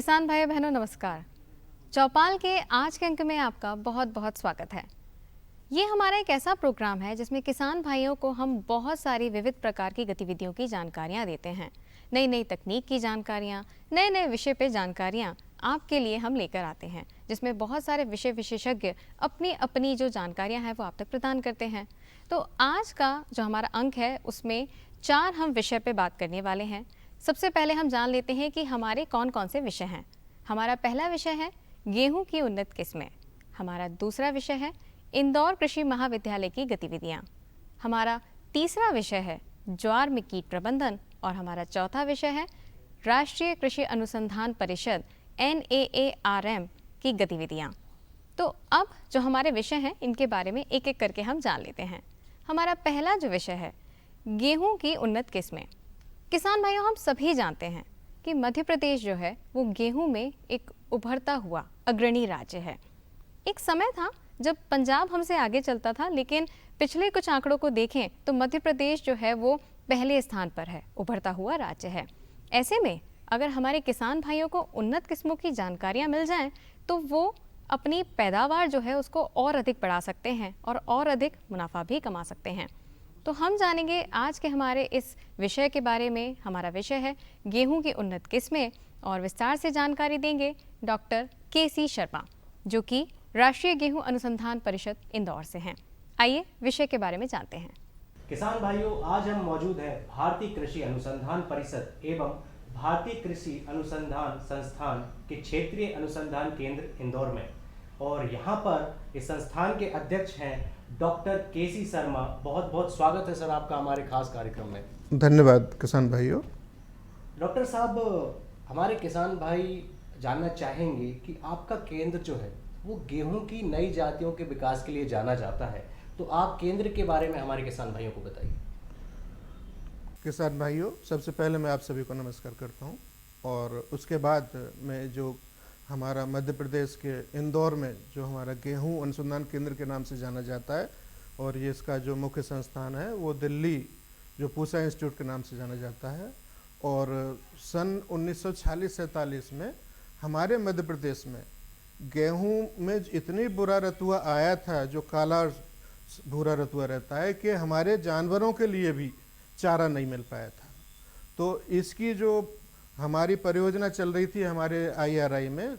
किसान भाई बहनों नमस्कार। चौपाल के आज के अंक में आपका बहुत बहुत स्वागत है। ये हमारा एक ऐसा प्रोग्राम है जिसमें किसान भाइयों को हम बहुत सारी विविध प्रकार की गतिविधियों की जानकारियाँ देते हैं। नई नई तकनीक की जानकारियाँ, नए नए विषय पे जानकारियाँ आपके लिए हम लेकर आते हैं, जिसमें बहुत सारे विषय विशेषज्ञ अपनी अपनी जो जानकारियाँ हैं वो आप तक प्रदान करते हैं। तो आज का जो हमारा अंक है उसमें 4 हम विषय पे बात करने वाले हैं। सबसे पहले हम जान लेते हैं कि हमारे कौन कौन से विषय हैं। हमारा पहला विषय है गेहूं की उन्नत किस्में। हमारा दूसरा विषय है इंदौर कृषि महाविद्यालय की गतिविधियां। हमारा तीसरा विषय है ज्वार में कीट प्रबंधन और हमारा चौथा विषय है राष्ट्रीय कृषि अनुसंधान परिषद NAARM की गतिविधियां। तो अब जो हमारे विषय हैं इनके बारे में एक एक करके हम जान लेते हैं। हमारा पहला जो विषय है गेहूं की उन्नत किस्में। किसान भाइयों, हम सभी जानते हैं कि मध्य प्रदेश जो है वो गेहूं में एक उभरता हुआ अग्रणी राज्य है। एक समय था जब पंजाब हमसे आगे चलता था, लेकिन पिछले कुछ आंकड़ों को देखें तो मध्य प्रदेश जो है वो पहले स्थान पर है, उभरता हुआ राज्य है। ऐसे में अगर हमारे किसान भाइयों को उन्नत किस्मों की जानकारियाँ मिल जाएं तो वो अपनी पैदावार जो है उसको और अधिक बढ़ा सकते हैं और अधिक मुनाफा भी कमा सकते हैं। तो हम जानेंगे आज के हमारे इस विषय के बारे में। हमारा विषय है गेहूं की उन्नत किस्में और विस्तार से जानकारी देंगे डॉक्टर KC शर्मा, जो कि राष्ट्रीय गेहूं अनुसंधान परिषद इंदौर से हैं। आइए विषय के बारे में जानते हैं। किसान भाइयों, आज हम मौजूद हैं भारतीय कृषि अनुसंधान परिषद एवं भारतीय कृषि अनुसंधान संस्थान के क्षेत्रीय अनुसंधान केंद्र इंदौर में, और यहाँ पर इस संस्थान के अध्यक्ष हैं डॉक्टर KC शर्मा। बहुत बहुत स्वागत है सर आपका हमारे खास कार्यक्रम में। धन्यवाद किसान भाइयों। डॉक्टर साहब, हमारे किसान भाई जानना चाहेंगे कि आपका केंद्र जो है वो गेहूं की नई जातियों के विकास के लिए जाना जाता है, तो आप केंद्र के बारे में हमारे किसान भाइयों को बताइए। किसान भाइयों, सबसे पहले मैं आप सभी को नमस्कार करता हूं, और उसके बाद मैं जो हमारा मध्य प्रदेश के इंदौर में जो हमारा गेहूं अनुसंधान केंद्र के नाम से जाना जाता है, और ये इसका जो मुख्य संस्थान है वो दिल्ली जो पूसा इंस्टीट्यूट के नाम से जाना जाता है। और सन 1946-47 में हमारे मध्य प्रदेश में गेहूं में इतनी बुरा रतुआ आया था, जो काला भूरा रतुआ रहता है, कि हमारे जानवरों के लिए भी चारा नहीं मिल पाया था। तो इसकी जो हमारी परियोजना चल रही थी हमारे IRI में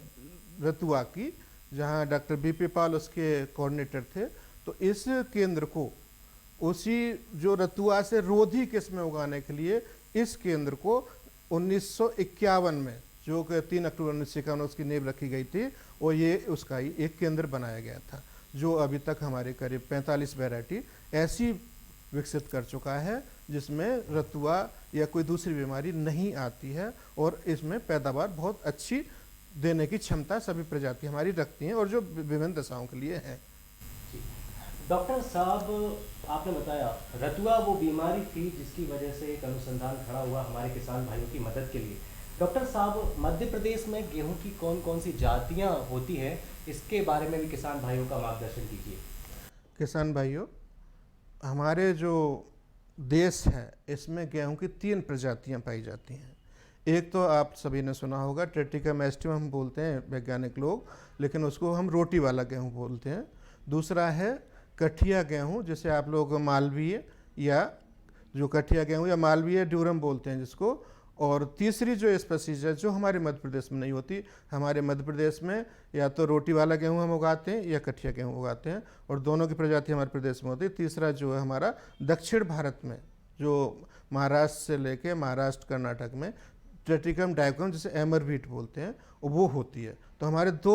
रतुआ की, जहां डॉक्टर BP पाल उसके कोऑर्डिनेटर थे, तो इस केंद्र को उसी जो रतुआ से रोधी किस्में उगाने के लिए इस केंद्र को 1951 में, जो कि 3 अक्टूबर 1951 उसकी नींव रखी गई थी, और ये उसका ही एक केंद्र बनाया गया था, जो अभी तक हमारे करीब 45 वैरायटी ऐसी विकसित कर चुका है जिसमें रतुआ या कोई दूसरी बीमारी नहीं आती है, और इसमें पैदावार बहुत अच्छी देने की क्षमता सभी प्रजाति हमारी रखती हैं, और जो विभिन्न दशाओं के लिए है। डॉक्टर साहब, आपने बताया रतुआ वो बीमारी थी जिसकी वजह से एक अनुसंधान खड़ा हुआ हमारे किसान भाइयों की मदद के लिए। डॉक्टर साहब, मध्य प्रदेश में गेहूं की कौन कौन सी जातियां होती हैं, इसके बारे में भी किसान भाइयों का मार्गदर्शन कीजिए। किसान भाइयों, हमारे जो देश है इसमें गेहूं की 3 प्रजातियां पाई जाती हैं। एक तो आप सभी ने सुना होगा, ट्रिटिकम एस्टिवम हम बोलते हैं वैज्ञानिक लोग, लेकिन उसको हम रोटी वाला गेहूं बोलते हैं। दूसरा है कठिया गेहूं, जिसे आप लोग मालवीय या जो कठिया गेहूं या मालवीय ड्यूरम बोलते हैं जिसको। और तीसरी जो स्पीसीज है जो हमारे मध्य प्रदेश में नहीं होती, हमारे मध्य प्रदेश में या तो रोटी वाला गेहूं हम उगाते हैं या कठिया गेहूं उगाते हैं, और दोनों की प्रजाति हमारे प्रदेश में होती है। तीसरा जो है हमारा दक्षिण भारत में, जो महाराष्ट्र से लेके महाराष्ट्र कर्नाटक में ट्रिटिकम डाइकोम, जिसे एमर व्हीट बोलते हैं, वो होती है। तो हमारे 2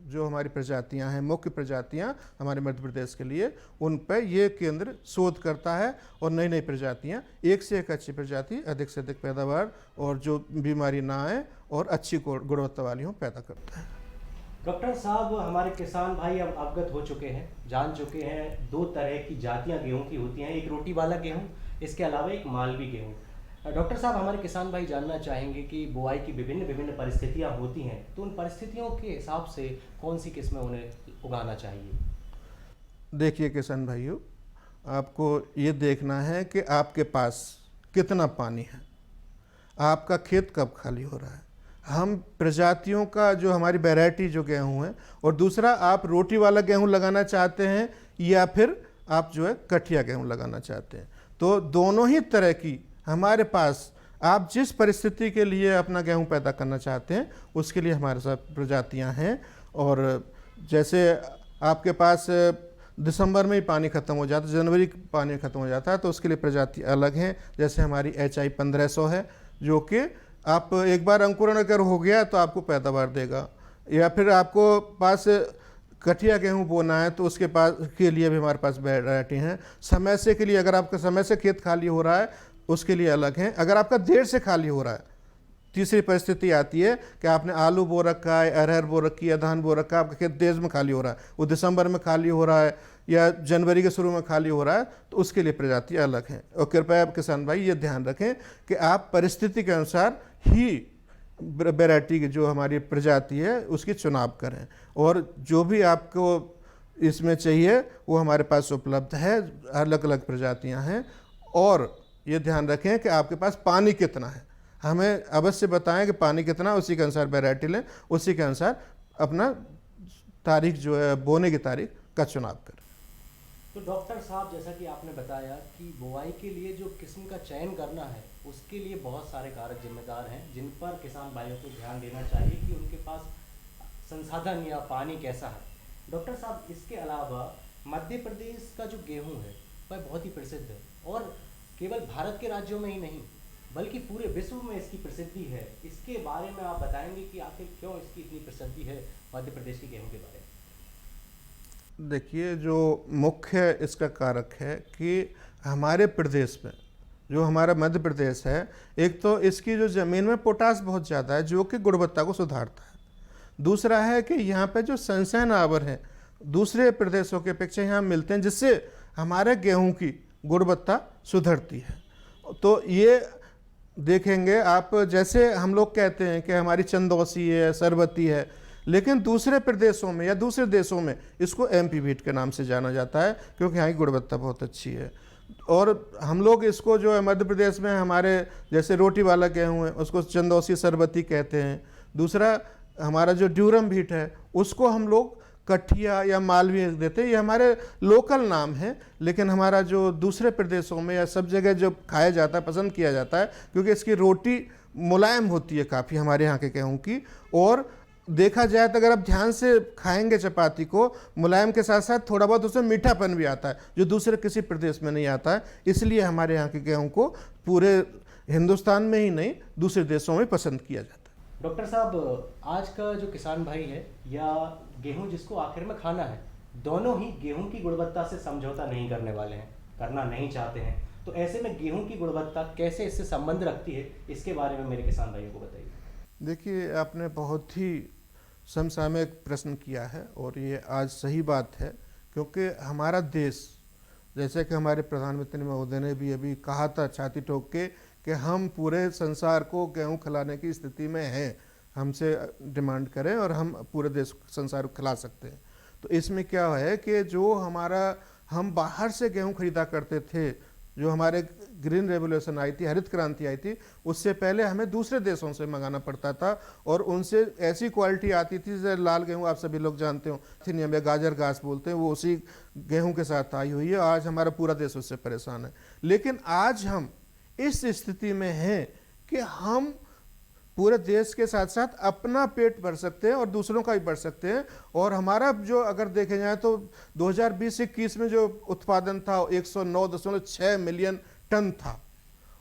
जो हमारी प्रजातियां हैं, मुख्य प्रजातियां हमारे मध्य प्रदेश के लिए, उन पर ये केंद्र शोध करता है, और नई नई प्रजातियां, एक से एक अच्छी प्रजाति, अधिक से अधिक पैदावार और जो बीमारी ना आए और अच्छी गुणवत्ता वाली हो, पैदा करता है। डॉक्टर साहब, हमारे किसान भाई अब अवगत हो चुके हैं, जान चुके हैं 2 तरह की जातियां गेहूं की होती हैं, एक रोटी वाला गेहूं, इसके अलावा एक मालवी गेहूं। डॉक्टर साहब, हमारे किसान भाई जानना चाहेंगे कि बुआई की विभिन्न विभिन्न परिस्थितियां होती हैं, तो उन परिस्थितियों के हिसाब से कौन सी किस्में उन्हें उगाना चाहिए। देखिए किसान भाइयों, आपको ये देखना है कि आपके पास कितना पानी है, आपका खेत कब खाली हो रहा है। हम प्रजातियों का जो हमारी वैरायटी जो गेहूं है, और दूसरा आप रोटी वाला गेहूं लगाना चाहते हैं या फिर आप जो है कठिया गेहूं लगाना चाहते हैं, तो दोनों ही तरह की हमारे पास, आप जिस परिस्थिति के लिए अपना गेहूं पैदा करना चाहते हैं उसके लिए हमारे साथ प्रजातियां हैं। और जैसे आपके पास दिसंबर में ही पानी ख़त्म हो जाता है, जनवरी पानी ख़त्म हो जाता है, तो उसके लिए प्रजाति अलग हैं। जैसे हमारी HI 1500 है, जो कि आप एक बार अंकुरण अगर हो गया तो आपको पैदावार देगा। या फिर आपको पास कठिया गेहूं बोना है तो उसके पास के लिए भी हमारे पास वैरायटी हैं। समय से के लिए, अगर आपका समय से खेत खाली हो रहा है उसके लिए अलग हैं। अगर आपका देर से खाली हो रहा है, तीसरी परिस्थिति आती है कि आपने आलू बो रखा है, अरहर बो रखी है, धान बो रखा है, आपका खेत देर में खाली हो रहा है, वो दिसंबर में खाली हो रहा है या जनवरी के शुरू में खाली हो रहा है, तो उसके लिए प्रजाति अलग हैं। और कृपया किसान भाई ये ध्यान रखें कि आप परिस्थिति के अनुसार ही वैरायटी की जो हमारी प्रजाति है उसकी चुनाव करें, और जो भी आपको इसमें चाहिए वो हमारे पास उपलब्ध है। अलग अलग प्रजातियां हैं। और ये ध्यान रखें कि आपके पास पानी कितना है, हमें अवश्य बताएं कि पानी कितना, उसी के अनुसार वैरायटी लें, उसी के अनुसार अपना तारीख जो है बोने की तारीख का चुनाव करें। तो डॉक्टर साहब, जैसा कि आपने बताया कि बुआई के लिए जो किस्म का चयन करना है उसके लिए बहुत सारे कारक जिम्मेदार हैं जिन पर किसान भाइयों को ध्यान देना चाहिए कि उनके पास संसाधन या पानी कैसा है। डॉक्टर साहब, इसके अलावा मध्य प्रदेश का जो गेहूं है वह बहुत ही प्रसिद्ध है, और केवल भारत के राज्यों में ही नहीं बल्कि पूरे विश्व में इसकी प्रसिद्धि है। इसके बारे में आप बताएंगे कि आखिर क्यों इसकी इतनी प्रसिद्धि है मध्य प्रदेश के गेहूं के बारे में? देखिए, जो मुख्य इसका कारक है कि हमारे प्रदेश में, जो हमारा मध्य प्रदेश है, एक तो इसकी जो ज़मीन में पोटास बहुत ज़्यादा है जो कि गुणवत्ता को सुधारता है। दूसरा है कि यहाँ पे जो संचयन आवर हैं दूसरे प्रदेशों के अपेक्षा यहाँ मिलते हैं, जिससे हमारे गेहूं की गुणवत्ता सुधरती है। तो ये देखेंगे आप, जैसे हम लोग कहते हैं कि हमारी चंदौसी है, सरबती है, लेकिन दूसरे प्रदेशों में या दूसरे देशों में इसको MP वीट के नाम से जाना जाता है, क्योंकि यहाँ की गुणवत्ता बहुत अच्छी है। और हम लोग इसको जो है मध्य प्रदेश में हमारे जैसे रोटी वाला गेहूँ है उसको चंदौसी सरबती कहते हैं। दूसरा हमारा जो ड्यूरम वीट है उसको हम लोग कठिया या मालवी देते हैं। ये हमारे लोकल नाम है, लेकिन हमारा जो दूसरे प्रदेशों में या सब जगह जो खाया जाता है, पसंद किया जाता है, क्योंकि इसकी रोटी मुलायम होती है काफ़ी हमारे यहाँ के गेहूँ की। और देखा जाए तो अगर आप ध्यान से खाएंगे चपाती को, मुलायम के साथ साथ थोड़ा बहुत उसमें मीठापन भी आता है जो दूसरे किसी प्रदेश में नहीं आता है। इसलिए हमारे यहाँ के गेहूँ को पूरे हिंदुस्तान में ही नहीं दूसरे देशों में पसंद किया जाता है। डॉक्टर साहब, आज का जो किसान भाई है या गेहूं जिसको आखिर में खाना है, दोनों ही गेहूं की गुणवत्ता से समझौता नहीं करने वाले हैं, करना नहीं चाहते हैं। तो ऐसे में गेहूं की गुणवत्ता कैसे इससे संबंध रखती है, इसके बारे में मेरे किसान भाइयों को बताइए। देखिए, आपने बहुत ही समसामयिक प्रश्न किया है और ये आज सही बात है, क्योंकि हमारा देश, जैसे कि हमारे प्रधानमंत्री महोदय ने भी अभी कहा था छाती ठोक के कि हम पूरे संसार को गेहूं खिलाने की स्थिति में हैं, हमसे डिमांड करें और हम पूरे देश संसार को खिला सकते हैं। तो इसमें क्या है कि जो हम बाहर से गेहूं खरीदा करते थे, जो हमारे ग्रीन रेवोल्यूशन आई थी, हरित क्रांति आई थी, उससे पहले हमें दूसरे देशों से मंगाना पड़ता था और उनसे ऐसी क्वालिटी आती थी, जैसे लाल गेहूं आप सभी लोग जानते हो, थिनियम या गाजर घास बोलते हैं, वो उसी गेहूं के साथ आई हुई है। आज हमारा पूरा देश उससे परेशान है। लेकिन आज हम इस स्थिति में हैं कि हम पूरे देश के साथ साथ अपना पेट भर सकते हैं और दूसरों का भी भर सकते हैं। और हमारा जो अगर देखे जाए तो 2020-21 में जो उत्पादन था 109.6 मिलियन टन था,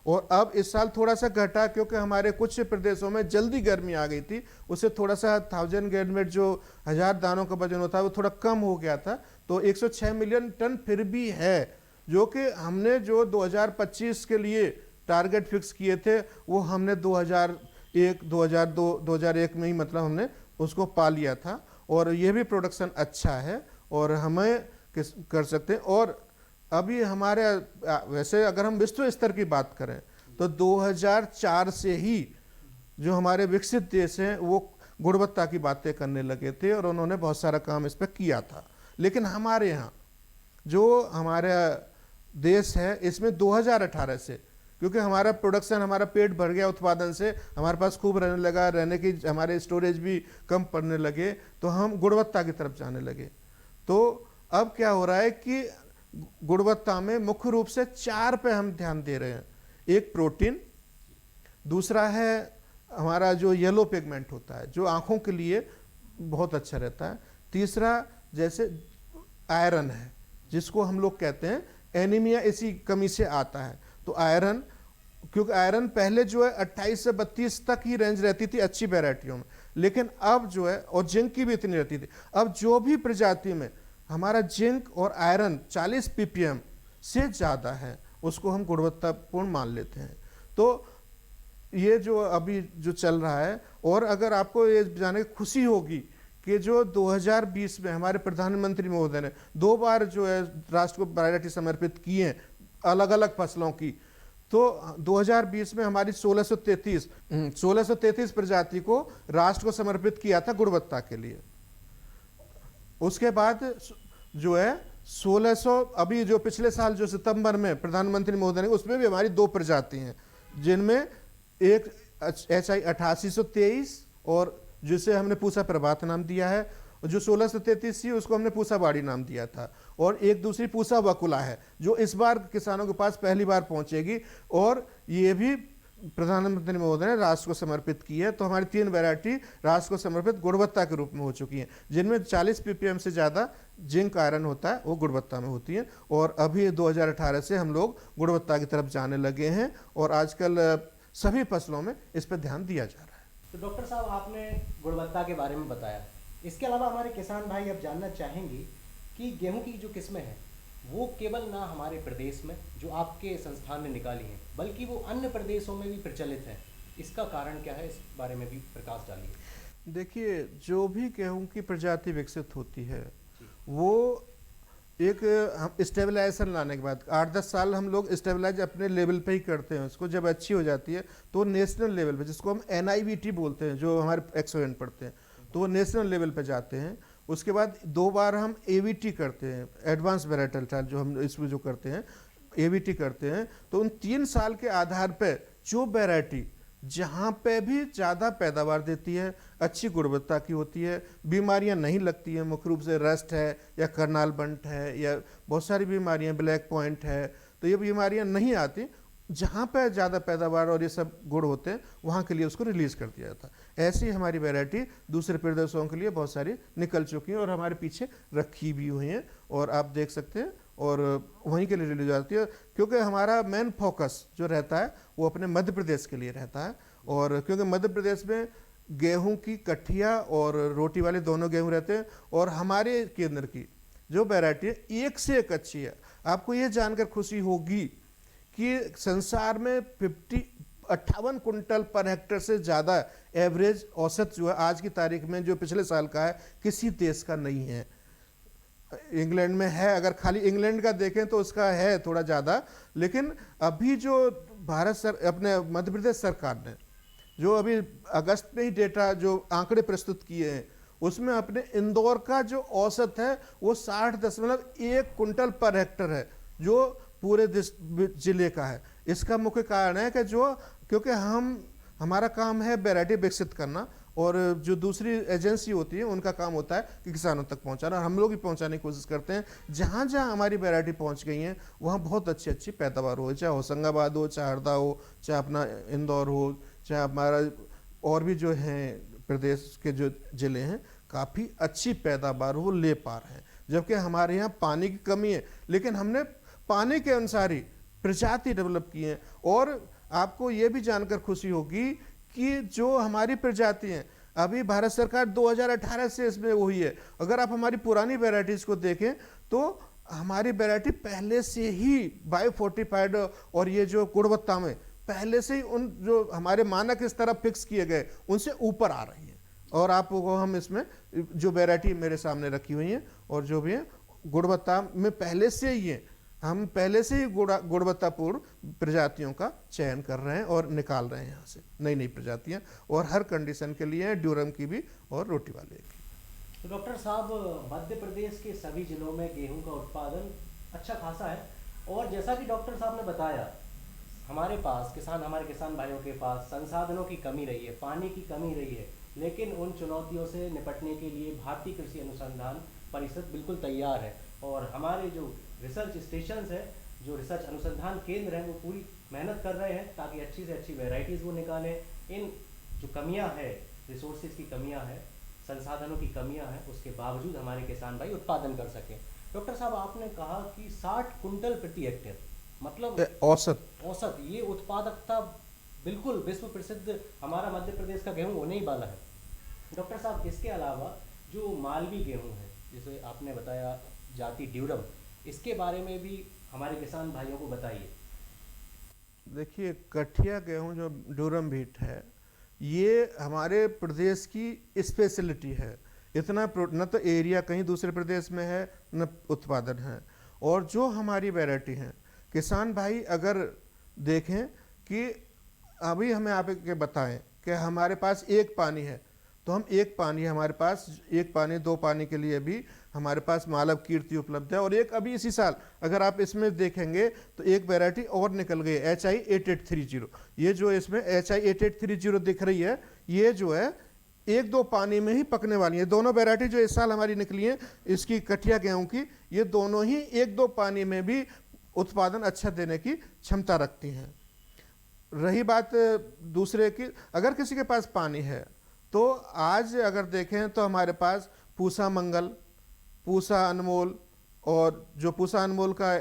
और अब इस साल थोड़ा सा घटा, क्योंकि हमारे कुछ प्रदेशों में जल्दी गर्मी आ गई थी, उससे थोड़ा सा 1000 ग्रेड जो 1000 दानों का वजन होता है वो थोड़ा कम हो गया था। तो 106 मिलियन टन फिर भी है, जो कि हमने जो 2025 के लिए टारगेट फिक्स किए थे वो हमने 2001 में ही मतलब हमने उसको पा लिया था। और ये भी प्रोडक्शन अच्छा है और हमें कर सकते हैं। और अभी हमारे वैसे अगर हम विश्व स्तर की बात करें तो 2004 से ही जो हमारे विकसित देश हैं वो गुणवत्ता की बातें करने लगे थे और उन्होंने बहुत सारा काम इस पर किया था। लेकिन हमारे यहाँ जो हमारा देश है इसमें 2018 से, क्योंकि हमारा प्रोडक्शन, हमारा पेट भर गया उत्पादन से, हमारे पास खूब रहने लगा, रहने की हमारे स्टोरेज भी कम पड़ने लगे, तो हम गुणवत्ता की तरफ जाने लगे। तो अब क्या हो रहा है कि गुणवत्ता में मुख्य रूप से 4 पे हम ध्यान दे रहे हैं। एक प्रोटीन, दूसरा है हमारा जो येलो पिगमेंट होता है जो आंखों के लिए बहुत अच्छा रहता है। तीसरा जैसे आयरन है जिसको हम लोग कहते हैं एनीमिया, इसी कमी से आता है। तो आयरन, क्योंकि आयरन पहले जो है 28 से 32 तक ही रेंज रहती थी अच्छी वैरायटियों में, लेकिन अब जो है, और जिंक की भी इतनी रहती थी, अब जो भी प्रजाति में हमारा जिंक और आयरन 40 ppm से ज़्यादा है उसको हम गुणवत्तापूर्ण मान लेते हैं। तो ये जो अभी जो चल रहा है, और अगर आपको ये जाने की खुशी होगी कि जो 2020 में हमारे प्रधानमंत्री महोदय ने 2 बार जो है राष्ट्र को वैरायटी समर्पित की हैं अलग अलग फसलों की, तो 2020 में हमारी 1633 प्रजाति को राष्ट्र को समर्पित किया था गुणवत्ता के लिए। उसके बाद जो है 1600, अभी जो पिछले साल जो सितंबर में प्रधानमंत्री महोदय ने, उसमें भी हमारी 2 प्रजाति हैं, जिनमें एक HI 8823 और जिसे हमने पूसा प्रभात नाम दिया है, और जो 1633 थी उसको हमने पूसा बाड़ी नाम दिया था, और एक दूसरी पूसा वकुला है जो इस बार किसानों के पास पहली बार पहुंचेगी, और ये भी प्रधानमंत्री महोदय ने राष्ट्र को समर्पित की है। तो हमारी 3 वैरायटी राष्ट्र को समर्पित गुणवत्ता के रूप में हो चुकी हैं, जिनमें 40 ppm से ज़्यादा जिंक आयरन होता है, वो गुणवत्ता में होती हैं। और अभी 2018 से हम लोग गुणवत्ता की तरफ जाने लगे हैं, और आजकल सभी फसलों में इस पर ध्यान दिया जा रहा है। तो डॉक्टर साहब, आपने गुणवत्ता के बारे में बताया, इसके अलावा हमारे किसान भाई अब जानना चाहेंगे कि गेहूं की जो किस्में हैं वो केवल ना हमारे प्रदेश में जो आपके संस्थान ने निकाली हैं, बल्कि वो अन्य प्रदेशों में भी प्रचलित हैं। इसका कारण क्या है, इस बारे में भी प्रकाश डालिए। देखिए, जो भी गेहूं की प्रजाति विकसित होती है वो एक स्टेबलाइजेशन लाने के बाद 8-10 साल हम लोग स्टेबलाइज अपने लेवल पे ही करते हैं उसको। जब अच्छी हो जाती है तो नेशनल लेवल पे, जिसको हम NIVT बोलते हैं, जो हमारे एक्सोएंट पढ़ते हैं, तो वो नेशनल लेवल पे जाते हैं। उसके बाद 2 बार हम AVT करते हैं, एडवांस वेराइटल ट्रायल, जो हम इसमें जो करते हैं AVT करते हैं। तो उन 3 साल के आधार पे जो वैरायटी जहाँ पे भी ज़्यादा पैदावार देती है, अच्छी गुणवत्ता की होती है, बीमारियाँ नहीं लगती हैं, मुख्य रूप से रस्ट है या करनाल बंट है या बहुत सारी बीमारियाँ, ब्लैक पॉइंट है, तो ये बीमारियाँ नहीं आती, जहाँ पे ज़्यादा पैदावार और ये सब गुण होते हैं वहाँ के लिए उसको रिलीज़ कर दिया जाता है। ऐसी हमारी वैरायटी दूसरे प्रदेशों के लिए बहुत सारी निकल चुकी हैं और हमारे पीछे रखी भी हुई हैं, और आप देख सकते हैं, और वहीं के लिए रिलीज जाती है। क्योंकि हमारा मेन फोकस जो रहता है वो अपने मध्य प्रदेश के लिए रहता है, और क्योंकि मध्य प्रदेश में गेहूं की कठिया और रोटी वाले दोनों गेहूं रहते हैं, और हमारे केंद्र की जो वैरायटी है एक से एक अच्छी है। आपको ये जानकर खुशी होगी कि संसार में 58 कुंटल पर हेक्टेयर से ज़्यादा एवरेज औसत जो है आज की तारीख में, जो पिछले साल का है, किसी देश का नहीं है। इंग्लैंड में है, अगर खाली इंग्लैंड का देखें तो उसका है थोड़ा ज़्यादा, लेकिन अभी जो अपने मध्य प्रदेश सरकार ने जो अभी अगस्त में ही डेटा जो आंकड़े प्रस्तुत किए हैं, उसमें अपने इंदौर का जो औसत है वो 60.1 कुंटल पर हेक्टेयर है, जो पूरे जिले का है। इसका मुख्य कारण है कि जो, क्योंकि हमारा काम है वैरायटी विकसित करना, और जो दूसरी एजेंसी होती है उनका काम होता है कि किसानों तक पहुंचाना, और हम लोग भी पहुंचाने की कोशिश करते हैं। जहाँ जहाँ हमारी वैरायटी पहुंच गई हैं वहाँ बहुत अच्छी अच्छी पैदावार हो, चाहे होशंगाबाद हो, चाहे हरदा हो, चाहे अपना इंदौर हो, चाहे हमारा और भी जो हैं प्रदेश के जो ज़िले हैं, काफ़ी अच्छी पैदावार वो ले पा रहे हैं। जबकि हमारे यहाँ पानी की कमी है, लेकिन हमने पानी के अनुसार ही प्रजाति डेवलप की हैं। और आपको ये भी जानकर खुशी होगी कि जो हमारी प्रजाति हैं, अभी भारत सरकार 2018 से इसमें हुई है। अगर आप हमारी पुरानी वैरायटीज़ को देखें तो हमारी वैरायटी पहले से ही बायोफोर्टिफाइड और ये जो गुणवत्ता में पहले से ही उन जो हमारे मानक इस तरह फिक्स किए गए उनसे ऊपर आ रही हैं। और आपको हम इसमें जो वैरायटी मेरे सामने रखी हुई हैं और जो भी है गुणवत्ता में पहले से ही है, हम पहले से ही गुणवत्तापूर्ण प्रजातियों का चयन कर रहे हैं और निकाल रहे हैं यहाँ से नई नई प्रजातियाँ, और हर कंडीशन के लिए ड्यूरम की भी और रोटी वाले की। तो डॉक्टर साहब, मध्य प्रदेश के सभी जिलों में गेहूं का उत्पादन अच्छा खासा है, और जैसा कि डॉक्टर साहब ने बताया हमारे किसान भाइयों के पास संसाधनों की कमी रही है, पानी की कमी रही है, लेकिन उन चुनौतियों से निपटने के लिए भारतीय कृषि अनुसंधान परिषद बिल्कुल तैयार है। और हमारे जो रिसर्च स्टेशंस है, जो रिसर्च अनुसंधान केंद्र हैं, वो पूरी मेहनत कर रहे हैं ताकि अच्छी से अच्छी वेराइटीज़ वो निकालें। इन जो कमियां है, रिसोर्सेज की कमियां है, संसाधनों की कमियां हैं, उसके बावजूद हमारे किसान भाई उत्पादन कर सकें। डॉक्टर साहब, आपने कहा कि 60 कुंटल प्रति हेक्टेयर, मतलब औसत ये उत्पादकता बिल्कुल विश्व प्रसिद्ध हमारा मध्य प्रदेश का गेहूं होने ही वाला है। डॉक्टर साहब, इसके अलावा जो मालवी गेहूं है, जिसे आपने बताया जाति ड्यूरम, इसके बारे में भी हमारे किसान भाइयों को बताइए। देखिए, कठिया गेहूं जो ड्यूरम व्हीट है, ये हमारे प्रदेश की स्पेशलिटी है। इतना न तो एरिया कहीं दूसरे प्रदेश में है, न उत्पादन है। और जो हमारी वैरायटी हैं, किसान भाई अगर देखें कि अभी हमें आप के बताएं कि हमारे पास एक पानी है, तो हम एक पानी हमारे पास, एक पानी दो पानी के लिए भी हमारे पास मालव कीर्ति उपलब्ध है। और एक अभी इसी साल अगर आप इसमें देखेंगे तो एक वैरायटी और निकल गई है, HI8830। ये जो इसमें HI8830 दिख रही है, ये जो है एक दो पानी में ही पकने वाली है। दोनों वैरायटी जो इस साल हमारी निकली है इसकी कठिया गेहूं की, ये दोनों ही एक दो पानी में भी उत्पादन अच्छा देने की क्षमता रखती हैं। रही बात दूसरे की, अगर किसी के पास पानी है तो आज अगर देखें तो हमारे पास पूसा मंगल, पूसा अनमोल, और जो पूसा अनमोल का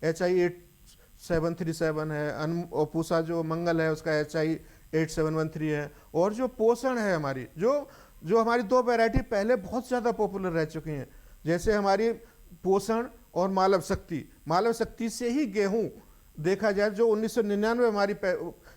HI8737 है, और पूसा जो मंगल है उसका HI8713 है। और जो पोषण है हमारी, जो हमारी दो वैरायटी पहले बहुत ज़्यादा पॉपुलर रह चुकी हैं, जैसे हमारी पोषण और मालव शक्ति से ही गेहूं देखा जाए, जो 1999 हमारी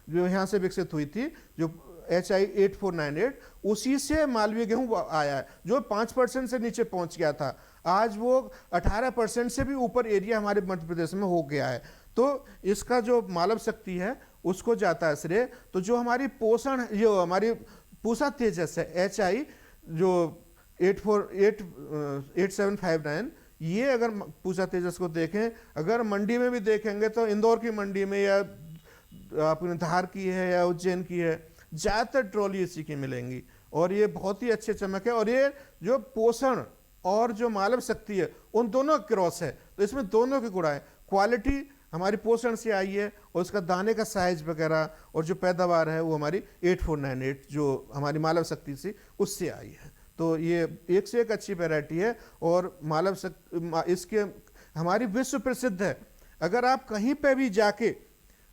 जो यहाँ से विकसित हुई थी, जो HI8498, उसी से मालवीय गेहूं आया है, जो 5% से नीचे पहुंच गया था। आज वो 18% से भी ऊपर एरिया हमारे मध्य प्रदेश में हो गया है। तो इसका जो मालव शक्ति है उसको जाता है श्रेय। तो जो हमारी पोषण, जो हमारी पूसा तेजस है, HI जो 8759, ये अगर पूसा तेजस को देखें, अगर मंडी में भी देखेंगे तो इंदौर की मंडी में या अपने धार की है या उज्जैन की है, ज़्यादातर ट्रॉली इसी की मिलेंगी। और ये बहुत ही अच्छे चमक है। और ये जो पोषण और जो मालव शक्ति है, उन दोनों क्रॉस है, तो इसमें दोनों की गुणा है। क्वालिटी हमारी पोषण से आई है, और उसका दाने का साइज वगैरह और जो पैदावार है वो हमारी 8498 जो हमारी मालव शक्ति से उससे आई है। तो ये एक से एक अच्छी वैरायटी है। और मालव शक्ति इसके हमारी विश्व प्रसिद्ध है। अगर आप कहीं पे भी जाके,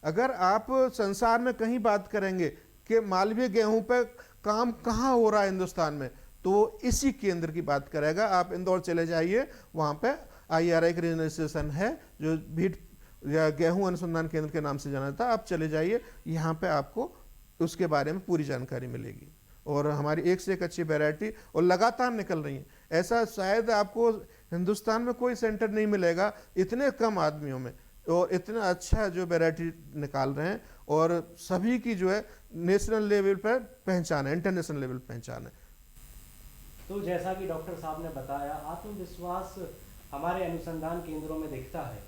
अगर आप संसार में कहीं बात करेंगे कि मालवीय गेहूं पे काम कहाँ हो रहा है हिंदुस्तान में, तो इसी केंद्र की बात करेगा। आप इंदौर चले जाइए, वहाँ पे IRI का रजिस्ट्रेशन है, जो भीट या गेहूं अनुसंधान केंद्र के नाम से जाना जाता है। आप चले जाइए, यहाँ पे आपको उसके बारे में पूरी जानकारी मिलेगी। और हमारी एक से एक अच्छी वैरायटी और लगातार निकल रही है। ऐसा शायद आपको हिंदुस्तान में कोई सेंटर नहीं मिलेगा इतने कम आदमियों में, और इतना अच्छा जो वैरायटी निकाल रहे हैं। और सभी की जो है नेशनल लेवल पर पहचान है, इंटरनेशनल लेवल पहचान है। तो जैसा कि डॉक्टर साहब ने बताया, आत्मविश्वास हमारे अनुसंधान केंद्रों में दिखता है।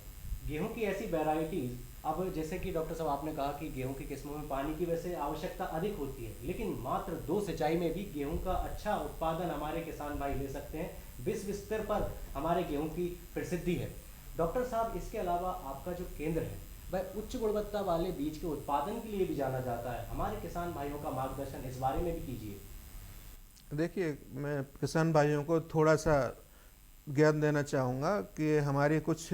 गेहूं की ऐसी वैरायटीज़, अब जैसे कि डॉक्टर साहब आपने कहा कि गेहूं की किस्मों में पानी की वैसे आवश्यकता अधिक होती है, लेकिन मात्र 2 सिंचाई में भी गेहूं का अच्छा उत्पादन हमारे किसान भाई ले सकते हैं। विश्व स्तर पर हमारे गेहूं की प्रसिद्धि है। डॉक्टर साहब, इसके अलावा आपका जो केंद्र है वह उच्च गुणवत्ता वाले बीज के उत्पादन के लिए भी जाना जाता है। हमारे किसान भाइयों का मार्गदर्शन इस बारे में भी कीजिए। देखिए, मैं किसान भाइयों को थोड़ा सा ज्ञान देना चाहूँगा कि हमारी कुछ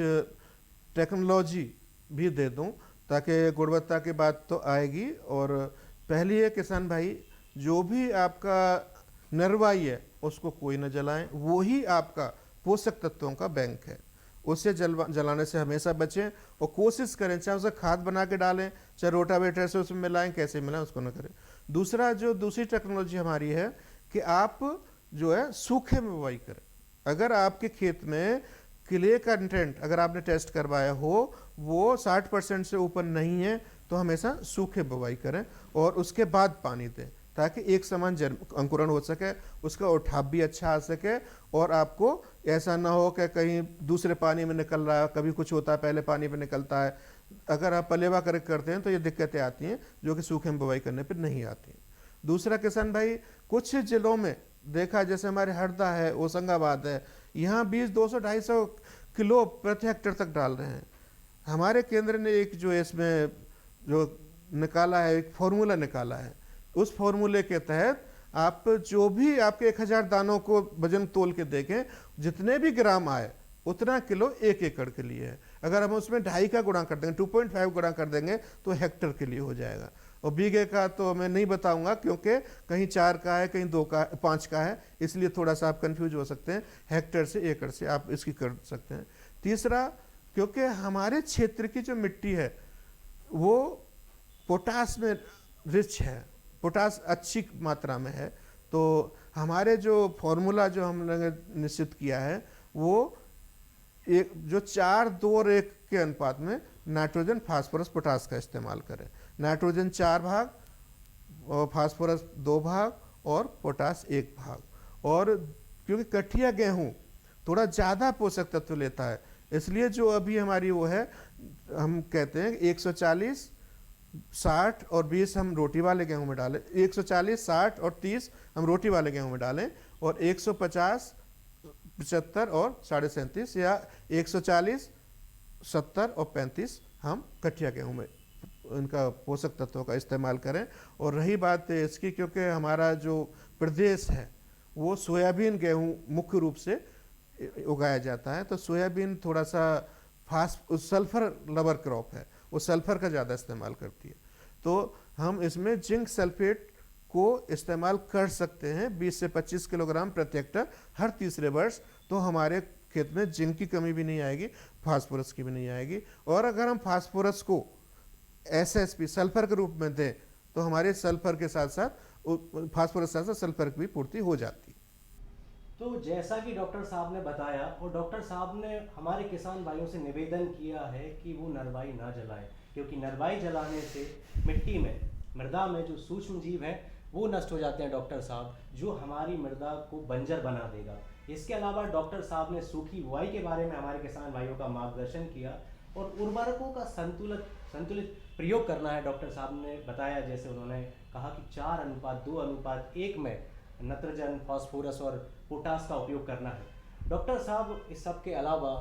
टेक्नोलॉजी भी दे दूं, ताकि गुणवत्ता की बात तो आएगी। और पहली है, किसान भाई, जो भी आपका नरवाई है उसको कोई न जलाएं, वो ही आपका पोषक तत्वों का बैंक है। उसे जलाने से हमेशा बचें, और कोशिश करें चाहे उसे खाद बना के डालें, चाहे रोटावेटर से उसमें मिलाएं, कैसे मिलाएं उसको न करें। दूसरा, जो दूसरी टेक्नोलॉजी हमारी है कि आप जो है सूखे में बुवाई करें। अगर आपके खेत में क्ले कंटेंट अगर आपने टेस्ट करवाया हो वो 60% से ऊपर नहीं है, तो हमेशा सूखे बुवाई करें और उसके बाद पानी दें, ताकि एक समान अंकुरण हो सके, उसका उठाव भी अच्छा आ सके। और आपको ऐसा ना हो कि कहीं दूसरे पानी में निकल रहा है, कभी कुछ होता है पहले पानी में निकलता है, अगर आप पलेवा करते हैं तो ये दिक्कतें आती हैं जो कि सूखे में बुवाई करने पर नहीं आती हैं। दूसरा किसान भाई, कुछ जिलों में देखा, जैसे हमारे हरदा है, होशंगाबाद है, यहाँ बीज 200-250 किलो प्रति हेक्टेयर तक डाल रहे हैं। हमारे केंद्र ने एक जो इसमें जो निकाला है, एक फॉर्मूला निकाला है, उस फॉर्मूले के तहत आप जो भी आपके 1000 दानों को वजन तोल के देखें, जितने भी ग्राम आए उतना किलो 1 एकड़ के लिए है। अगर हम उसमें 2.5 का गुणा कर देंगे, 2.5 गुणा कर देंगे तो हेक्टर के लिए हो जाएगा। और बीघे का तो मैं नहीं बताऊंगा, क्योंकि कहीं 4 का है, कहीं 2 का, 5 का है, इसलिए थोड़ा सा आप कंफ्यूज हो सकते हैं। हेक्टर से एकड़ से आप इसकी कर सकते हैं। तीसरा, क्योंकि हमारे क्षेत्र की जो मिट्टी है वो पोटास में रिच है, पोटास अच्छी मात्रा में है, तो हमारे जो फॉर्मूला जो हमने निश्चित किया है वो एक जो 4:2:1 के अनुपात में नाइट्रोजन, फास्फोरस, पोटास का इस्तेमाल करें। नाइट्रोजन 4 भाग और फास्फोरस 2 भाग और पोटास 1 भाग। और क्योंकि कठिया गेहूं थोड़ा ज़्यादा पोषक तत्व लेता है, इसलिए जो अभी हमारी वो है, हम कहते हैं 140, 60 और 20 हम रोटी वाले गेहूं में डालें, 140, 60 और 30 हम रोटी वाले गेहूं में डालें, और 150, 75 और 37.5 या 140, 70 और 35 हम कठिया गेहूं में इनका पोषक तत्वों का इस्तेमाल करें। और रही बात इसकी, क्योंकि हमारा जो प्रदेश है वो सोयाबीन गेहूं मुख्य रूप से उगाया जाता है, तो सोयाबीन थोड़ा सा सल्फर लवर क्रॉप है, वो सल्फर का ज़्यादा इस्तेमाल करती है, तो हम इसमें जिंक सल्फेट को इस्तेमाल कर सकते हैं 20 से 25 किलोग्राम प्रति हेक्टर हर तीसरे वर्ष। तो हमारे खेत में जिंक की कमी भी नहीं आएगी, फास्फोरस की भी नहीं आएगी। और अगर हम फास्फोरस को SSP सल्फर के रूप में दें तो हमारे सल्फर के साथ साथ फास्फोरस के साथ साथ सल्फर की भी पूर्ति हो जाती है। तो जैसा कि डॉक्टर साहब ने बताया, और डॉक्टर साहब ने हमारे किसान भाइयों से निवेदन किया है कि वो नरवाई ना जलाएं, क्योंकि नरवाई जलाने से मिट्टी में, मृदा में जो सूक्ष्म जीव हैं वो नष्ट हो जाते हैं डॉक्टर साहब, जो हमारी मृदा को बंजर बना देगा। इसके अलावा डॉक्टर साहब ने सूखी बुआई के बारे में हमारे किसान भाइयों का मार्गदर्शन किया, और उर्वरकों का संतुलित प्रयोग करना है। डॉक्टर साहब ने बताया, जैसे उन्होंने कहा कि 4:2:1 में नाइट्रोजन, फास्फोरस और पोटास का उपयोग करना है। डॉक्टर साहब, इस सब के अलावा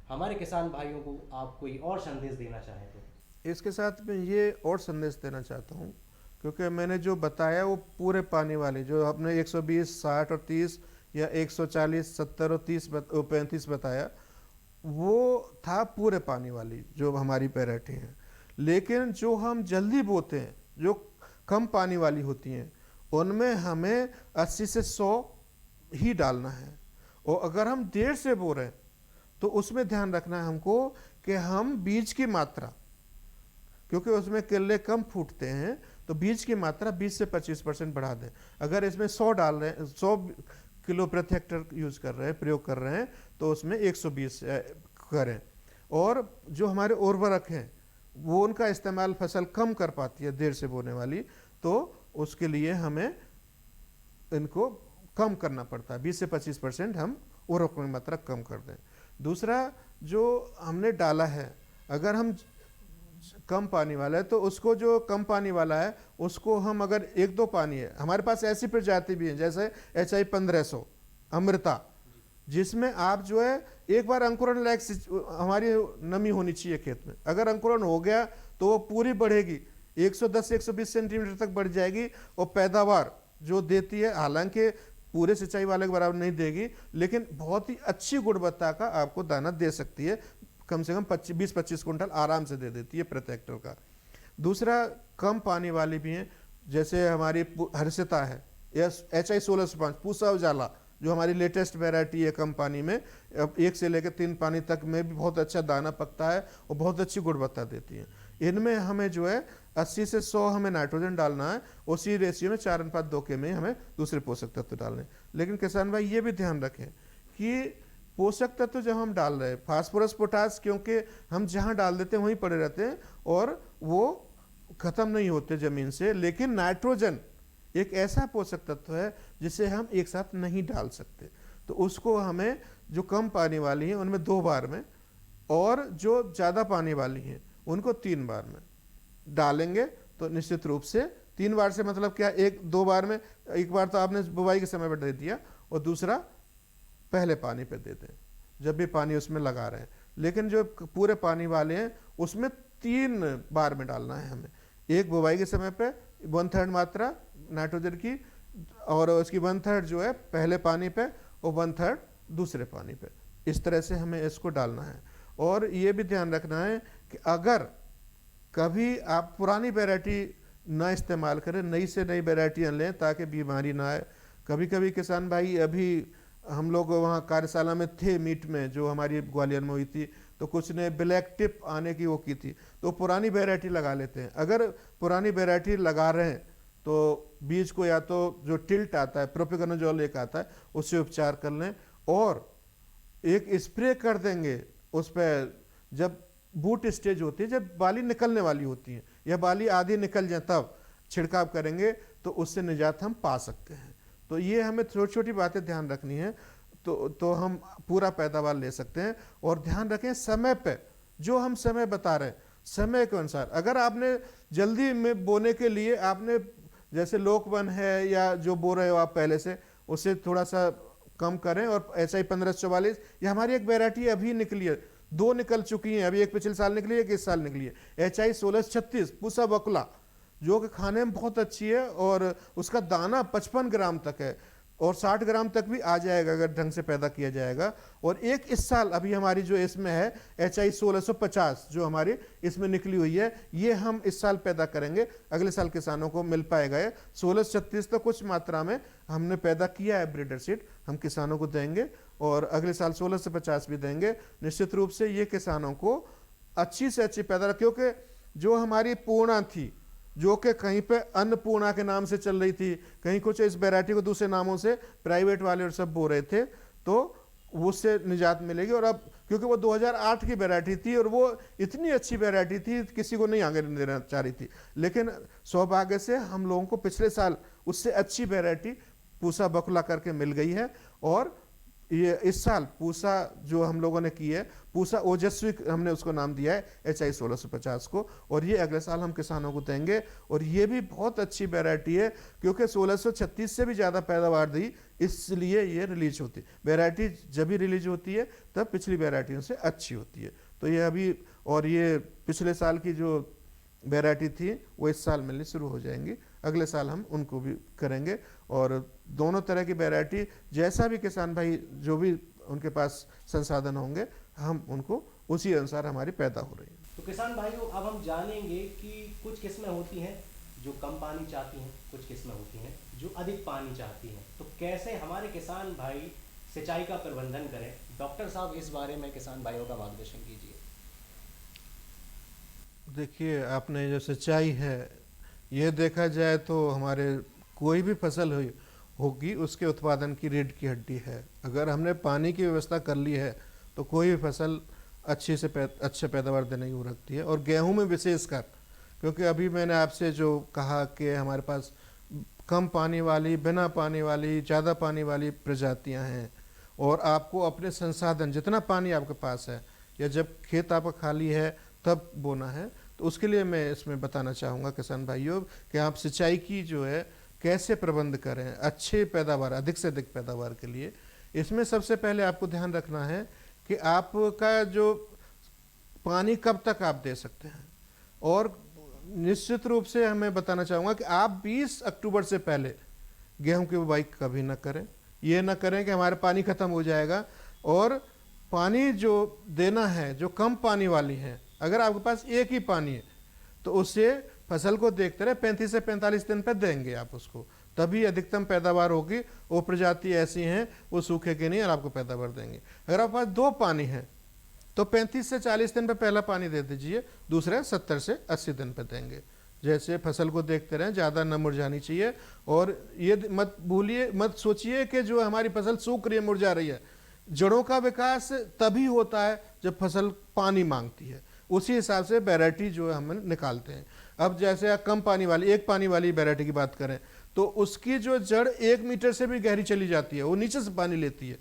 हमारे किसान भाइयों को आप कोई और संदेश देना चाहें तो? इसके साथ में ये और संदेश देना चाहता हूँ, क्योंकि मैंने जो बताया वो पूरे पानी वाली, जो आपने 120, 60 और 30 या 140, 70 और 30 35 बताया, वो था पूरे पानी वाली जो हमारी वैरायटी है। लेकिन जो हम जल्दी बोते हैं, जो कम पानी वाली होती हैं, उनमें हमें 80 से 100 ही डालना है। और अगर हम देर से बो रहे हैं तो उसमें ध्यान रखना है हमको कि हम बीज की मात्रा, क्योंकि उसमें केले कम फूटते हैं, तो बीज की मात्रा 20 से 25% बढ़ा दें। अगर इसमें 100 डाल रहे हैं, 100 किलो प्रति हेक्टर यूज कर रहे हैं, प्रयोग कर रहे हैं, तो उसमें 120 करें। और जो हमारे उर्वरक हैं वो उनका इस्तेमाल फसल कम कर पाती है देर से बोने वाली, तो उसके लिए हमें इनको कम करना पड़ता है। 20 से 25% हम उर्वरकों की मात्रा कम कर दें। दूसरा, जो हमने डाला है, अगर हम कम पानी वाला है तो उसको, जो कम पानी वाला है उसको हम, अगर 1-2 पानी है, हमारे पास ऐसी प्रजाति भी है जैसे HI 1500 अमृता, जिसमें आप जो है एक बार अंकुरण लायक हमारी नमी होनी चाहिए खेत में। अगर अंकुरण हो गया तो वो पूरी बढ़ेगी, 110 से 120 सेंटीमीटर तक बढ़ जाएगी, और पैदावार जो देती है, हालांकि पूरे सिंचाई वाले के बराबर नहीं देगी, लेकिन बहुत ही अच्छी गुणवत्ता का आपको दाना दे सकती है। कम से कम 20-25 कुंटल आराम से दे देती है प्रति हेक्टर का। दूसरा, कम पानी वाली भी हैं, जैसे हमारी हर्षिता है, या HI 1605 पूसा उजाला, जो हमारी लेटेस्ट वैरायटी है कम पानी में, अब 1 से लेकर 3 पानी तक में भी बहुत अच्छा दाना पकता है और बहुत अच्छी गुणवत्ता देती है। इनमें हमें जो है 80 से 100 हमें नाइट्रोजन डालना है, उसी रेशियो में 4:2 के में हमें दूसरे पोषक तत्व डालने। लेकिन किसान भाई ये भी ध्यान रखें कि पोषक तत्व जब हम डाल रहे हैं, फास्फोरस, पोटास, क्योंकि हम जहाँ डाल देते हैं वहीं पड़े रहते हैं और वो खत्म नहीं होते ज़मीन से। लेकिन नाइट्रोजन एक ऐसा पोषक तत्व है जिसे हम एक साथ नहीं डाल सकते, तो उसको हमें, जो कम पानी वाली हैं उनमें 2 बार में, और जो ज़्यादा पानी वाली हैं उनको 3 बार में डालेंगे तो निश्चित रूप से 3 बार से मतलब क्या, 1-2 बार में, एक बार तो आपने बुवाई के समय पर दे दिया और दूसरा पहले पानी पे दे दें जब भी पानी उसमें लगा रहे हैं। लेकिन जो पूरे पानी वाले हैं उसमें 3 बार में डालना है हमें। एक बुवाई के समय पे 1/3 मात्रा नाइट्रोजन की, और उसकी 1/3 जो है पहले पानी पे और 1/3 दूसरे पानी पे। इस तरह से हमें इसको डालना है। और ये भी ध्यान रखना है कि अगर कभी आप पुरानी वैरायटी ना इस्तेमाल करें, नई से नई वैरायटियाँ लें ताकि बीमारी ना आए। कभी कभी किसान भाई, अभी हम लोग वहाँ कार्यशाला में थे मीट में जो हमारी ग्वालियर में हुई थी, तो कुछ ने ब्लैक टिप आने की वो की थी, तो पुरानी वैरायटी लगा लेते हैं। अगर पुरानी वैरायटी लगा रहे हैं तो बीज को या तो जो टिल्ट आता है, प्रोपिकोनोजोल एक आता है, उससे उपचार कर लें और एक स्प्रे कर देंगे उस पर जब बूट स्टेज होती है, जब बाली निकलने वाली होती है या बाली आधी निकल जाए तब छिड़काव करेंगे तो उससे निजात हम पा सकते हैं। तो ये हमें छोटी छोटी बातें ध्यान रखनी है तो हम पूरा पैदावार ले सकते हैं। और ध्यान रखें समय पे, जो हम समय बता रहे हैं समय के अनुसार। अगर आपने जल्दी में बोने के लिए आपने जैसे लोकवन है या जो बो रहे हो आप पहले से, उससे थोड़ा सा कम करें। और ऐसा ही 1544 ये हमारी एक वैरायटी अभी निकली है, 2 निकल चुकी हैं अभी, एक पिछले साल निकली है, एक इस साल निकली है, HI 1636 पूसा बकुला, जो कि खाने में बहुत अच्छी है और उसका दाना 55 ग्राम तक है और 60 ग्राम तक भी आ जाएगा अगर ढंग से पैदा किया जाएगा। और एक इस साल अभी हमारी जो इसमें है HI 1650 जो हमारी इसमें निकली हुई है, ये हम इस साल पैदा करेंगे, अगले साल किसानों को मिल पाएगा। ये 1636 तो कुछ मात्रा में हमने पैदा किया है, ब्रीडर सीड हम किसानों को देंगे और अगले साल 1650 भी देंगे। निश्चित रूप से ये किसानों को अच्छी से अच्छी पैदा, क्योंकि जो हमारी पूर्णा थी जो कि कहीं पे अन्नपूर्णा के नाम से चल रही थी, कहीं कुछ इस वैरायटी को दूसरे नामों से प्राइवेट वाले और सब बो रहे थे, तो उससे निजात मिलेगी। और अब क्योंकि वो 2008 की वैरायटी थी और वो इतनी अच्छी वैरायटी थी किसी को नहीं आगे देना चाह रही थी, लेकिन सौभाग्य से हम लोगों को पिछले साल उससे अच्छी वैरायटी पूसा बकुला करके मिल गई है। और ये इस साल पूसा जो हम लोगों ने की है, पूसा ओजस्वी हमने उसको नाम दिया है HI 1650 को, और ये अगले साल हम किसानों को देंगे। और ये भी बहुत अच्छी वैरायटी है क्योंकि 1636 से भी ज़्यादा पैदावार दी, इसलिए ये रिलीज होती है। वैरायटी जब भी रिलीज होती है तब पिछली वैरायटियों से अच्छी होती है। तो ये अभी, और ये पिछले साल की जो वैरायटी थी वो इस साल मिलनी शुरू हो जाएंगी, अगले साल हम उनको भी करेंगे। और दोनों तरह की वैरायटी जैसा भी किसान भाई जो भी उनके पास संसाधन होंगे हम उनको उसी अनुसार हमारी पैदा हो रही है। तो किसान भाइयों, अब हम जानेंगे कि कुछ किस्में होती हैं जो कम पानी चाहती हैं, कुछ किस्में होती हैं जो अधिक पानी चाहती हैं, तो कैसे हमारे किसान भाई सिंचाई का प्रबंधन करें। डॉक्टर साहब इस बारे में किसान भाइयों का मार्गदर्शन कीजिए। देखिए, आपने जो सिंचाई है ये देखा जाए तो हमारे कोई भी फसल होगी उसके उत्पादन की रीढ़ की हड्डी है। अगर हमने पानी की व्यवस्था कर ली है तो कोई भी फसल अच्छे पैदावार देने की रखती है। और गेहूं में विशेषकर, क्योंकि अभी मैंने आपसे जो कहा कि हमारे पास कम पानी वाली, बिना पानी वाली, ज़्यादा पानी वाली प्रजातियां हैं, और आपको अपने संसाधन जितना पानी आपके पास है या जब खेत आपका खाली है तब बोना है, तो उसके लिए मैं इसमें बताना चाहूँगा किसान भाइयों कि आप सिंचाई की जो है कैसे प्रबंध करें अच्छे पैदावार, अधिक से अधिक पैदावार के लिए। इसमें सबसे पहले आपको ध्यान रखना है कि आपका जो पानी कब तक आप दे सकते हैं। और निश्चित रूप से हमें बताना चाहूँगा कि आप 20 अक्टूबर से पहले गेहूं की बुवाई कभी ना करें। ये ना करें कि हमारे पानी ख़त्म हो जाएगा। और पानी जो देना है, जो कम पानी वाली है, अगर आपके पास एक ही पानी है तो उससे फसल को देखते रहे 35 से 45 दिन पर देंगे आप उसको, तभी अधिकतम पैदावार होगी। वो प्रजाति ऐसी हैं वो सूखेगी नहीं और आपको पैदावार देंगे। अगर आपके पास 2 पानी है तो 35 से 40 दिन पे पहला पानी दे दीजिए, दूसरे 70 से 80 दिन पे देंगे। जैसे फसल को देखते रहें, ज़्यादा न मुरझानी चाहिए। और ये मत भूलिए, मत सोचिए कि जो हमारी फसल सूख रही है, मुरझा रही है। जड़ों का विकास तभी होता है जब फसल पानी मांगती है, उसी हिसाब से वैरायटी जो है हम निकालते हैं। अब जैसे कम पानी वाली, एक पानी वाली वैरायटी की बात करें तो उसकी जो जड़ 1 मीटर से भी गहरी चली जाती है, वो नीचे से पानी लेती है।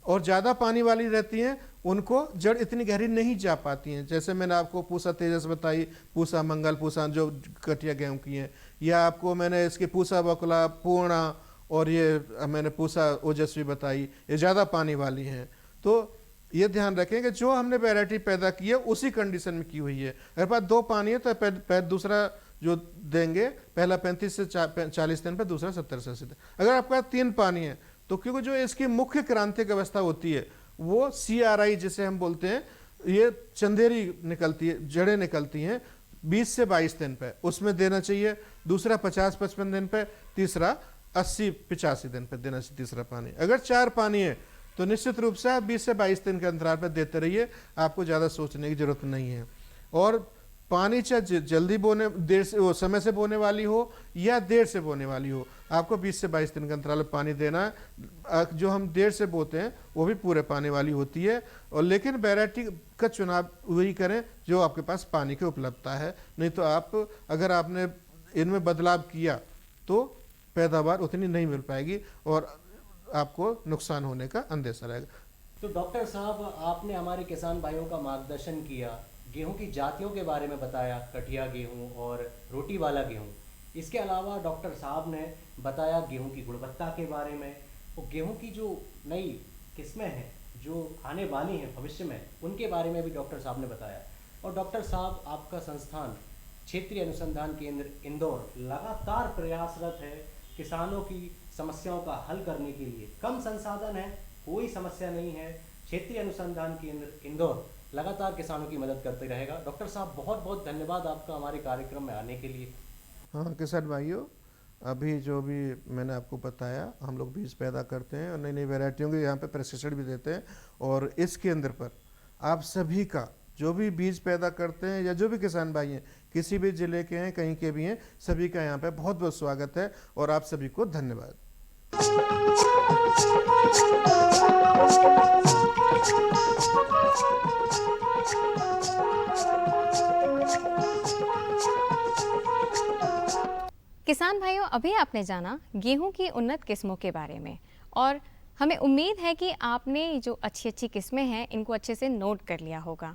और ज़्यादा पानी वाली रहती हैं उनको जड़ इतनी गहरी नहीं जा पाती हैं। जैसे मैंने आपको पूसा तेजस बताई, पूसा मंगल, पूसा जो कटिया गेहूं की हैं, या आपको मैंने इसके पूसा बकुला, पूर्णा, और ये मैंने पूसा ओजस्वी बताई, ये ज़्यादा पानी वाली हैं। तो ये ध्यान रखें कि जो हमने वैरायटी पैदा की है उसी कंडीशन में की हुई है। अगर पास 2 पानी है तो दूसरा जो देंगे, पहला 35 से 40 दिन पे, दूसरा 70 से 80 दिन। अगर आपका 3 पानी है तो क्योंकि जो इसकी मुख्य क्रांतिक अवस्था होती है वो CRI जिसे हम बोलते हैं, ये चंदेरी निकलती है, जड़ें निकलती हैं 20 से 22 दिन पे, उसमें देना चाहिए। दूसरा 50-55 दिन पे, तीसरा 80-85 दिन पे देना चाहिए तीसरा पानी। अगर 4 पानी है तो निश्चित रूप से आप 20 से 22 दिन के अंतराल पर देते रहिए, आपको ज़्यादा सोचने की जरूरत नहीं है। और पानी चाहे जल्दी बोने, देर से, वो समय से बोने वाली हो या देर से बोने वाली हो, आपको 20 से 22 दिन के अंतराल में पानी देना है। जो हम देर से बोते हैं वो भी पूरे पानी वाली होती है। और लेकिन वैरायटी का चुनाव वही करें जो आपके पास पानी की उपलब्धता है, नहीं तो अगर आपने इनमें बदलाव किया तो पैदावार उतनी नहीं मिल पाएगी और आपको नुकसान होने का अंदेशा रहेगा। तो डॉक्टर साहब, आपने हमारे किसान भाइयों का मार्गदर्शन किया, गेहूं की जातियों के बारे में बताया, कठिया गेहूं और रोटी वाला गेहूं। इसके अलावा डॉक्टर साहब ने बताया गेहूं की गुणवत्ता के बारे में, और गेहूं की जो नई किस्में हैं जो आने वाली हैं भविष्य में, उनके बारे में भी डॉक्टर साहब ने बताया। और डॉक्टर साहब, आपका संस्थान क्षेत्रीय अनुसंधान केंद्र इंदौर लगातार प्रयासरत है किसानों की समस्याओं का हल करने के लिए। कम संसाधन है, कोई समस्या नहीं है, क्षेत्रीय अनुसंधान केंद्र इंदौर लगातार किसानों की मदद करते रहेगा। डॉक्टर साहब, बहुत बहुत धन्यवाद आपका हमारे कार्यक्रम में आने के लिए। हाँ किसान भाइयों, अभी जो भी मैंने आपको बताया, हम लोग बीज पैदा करते हैं और नई नई वैरायटियों के यहाँ पे प्रशिक्षण भी देते हैं। और इस केंद्र पर आप सभी का जो भी बीज पैदा करते हैं या जो भी किसान भाई हैं, किसी भी ज़िले के हैं, कहीं के भी हैं, सभी का यहाँ पे बहुत बहुत स्वागत है और आप सभी को धन्यवाद। किसान भाइयों, अभी आपने जाना गेहूं की उन्नत किस्मों के बारे में, और हमें उम्मीद है कि आपने जो अच्छी अच्छी किस्में हैं इनको अच्छे से नोट कर लिया होगा।